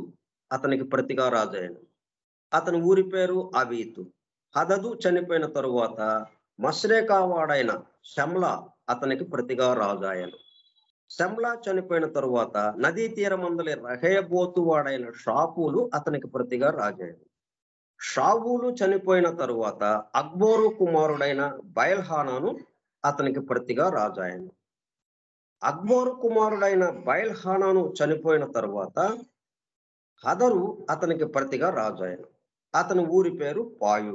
[SPEAKER 1] అతనికి ప్రతిగా రాజు అయ్యాను. అతని ఊరి పేరు అవీతు. హదదు చనిపోయిన తరువాత మస్రేకావాడైన శమ్లా అతనికి ప్రతిగా రాజు అయ్యాను. శమ్లా చనిపోయిన తరువాత నదీ తీరమందలి రహేబోతు వాడైన షాపూలు అతనికి ప్రతిగా రాజు అయ్యాను. షావూలు చనిపోయిన తరువాత అక్బోరు కుమారుడైన బయల్హానాను అతనికి ప్రతిగా రాజు అయ్యాను. అక్బోరు కుమారుడైన బయల్హానాను చనిపోయిన తరువాత హదరు అతనికి ప్రతిగా రాజు అయ్యాను. అతని ఊరి పేరు పాయు.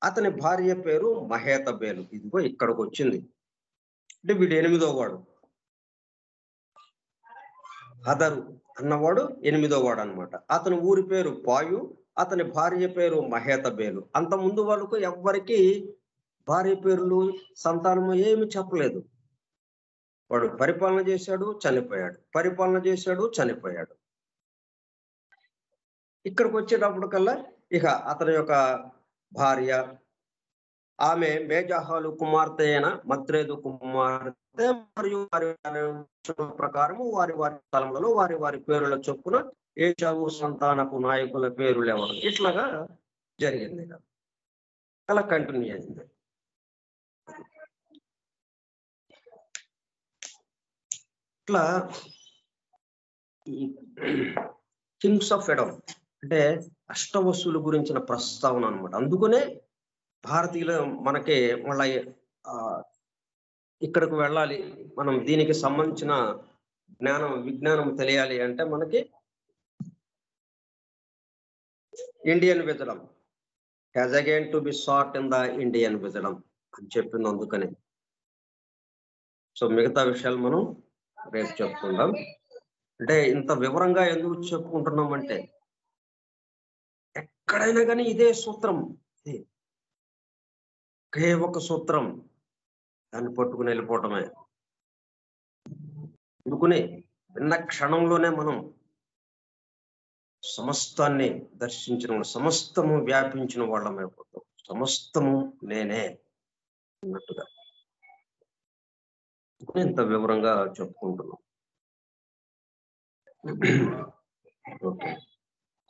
[SPEAKER 1] అతని భార్య పేరు మహేతబేలు. ఇదిగో ఇక్కడికి వచ్చింది. అంటే వీడు 8వ వాడు. హదరు అన్నవాడు 8వ వాడు అనమాట. అతని ఊరి పేరు పాయు. అతని భార్య పేరు మహేతబేలు. అంత ముందు వాళ్ళకు ఎవ్వరికి భార్య పేర్లు సంతానము ఏమి చెప్పలేదు. వాడు పరిపాలన చేశాడు, చనిపోయాడు, పరిపాలన చేశాడు, చనిపోయాడు. ఇక్కడికి వచ్చేటప్పటికల్లా ఇక అతని యొక్క భార్య, ఆమె మేజాహాలు కుమార్తె అయిన మత్రేదు కుమార్తె, మరియు వారి ప్రకారము వారి వారి స్థలములలో వారి వారి పేరుల చొప్పున ఏషావు సంతానపు నాయకుల పేర్లు ఎవరు, ఇట్లాగా జరిగింది. అలా కంటిన్యూ అయింది. ఇట్లా ఈ కింగ్స్ ఆఫ్ ఎడమ్ అంటే అష్టవసుల గురించిన ప్రస్తావన అనమాట. అందుకనే భారతీయులు మనకి మళ్ళీ ఇక్కడికి వెళ్ళాలి, మనం దీనికి సంబంధించిన విజ్ఞానం తెలియాలి అంటే మనకి Indian విజడం has again to be sat in the Indian విజడం అని చెప్పింది. అందుకనే సో మిగతా విషయాలు మనం రేపు చెప్పుకుందాం. అంటే ఇంత వివరంగా ఎందుకు చెప్పుకుంటున్నాం అంటే ఎక్కడైనా కానీ ఇదే సూత్రం, ఒకే ఒక సూత్రం, దాన్ని పట్టుకుని వెళ్ళిపోవటమే. అందుకుని విన్న క్షణంలోనే మనం సమస్తాన్ని దర్శించిన, సమస్తము వ్యాపించిన వాళ్ళం అయిపోతాం. సమస్తము నేనే అన్నట్టుగా ఇంత వివరంగా చెప్పుకుంటున్నాం. ఓకే.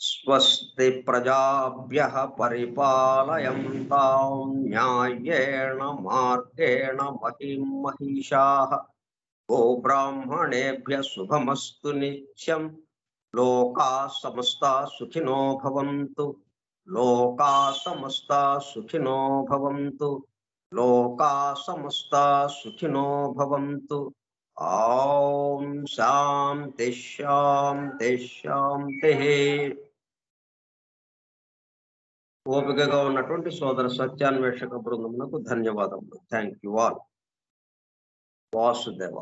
[SPEAKER 1] స్వస్తి ప్రజాభ్యః పరిపాలయంతాం న్యాయేణ మార్గేణ మహిం మహిషాః గోబ్రాహ్మణేభ్యః శుభమస్తు నిత్యం. లోకాః సమస్తాః సుఖినో భవంతు. లోకాః సమస్తాః సుఖినో భవంతు. లోకాః సమస్తాః సుఖినో భవంతు. ఓం శాంతి శాంతి శాంతి. ఓపికగా ఉన్నటువంటి సోదర సత్యాన్వేషక బృందమునకు ధన్యవాదములు. Thank you all. వాసుదేవ.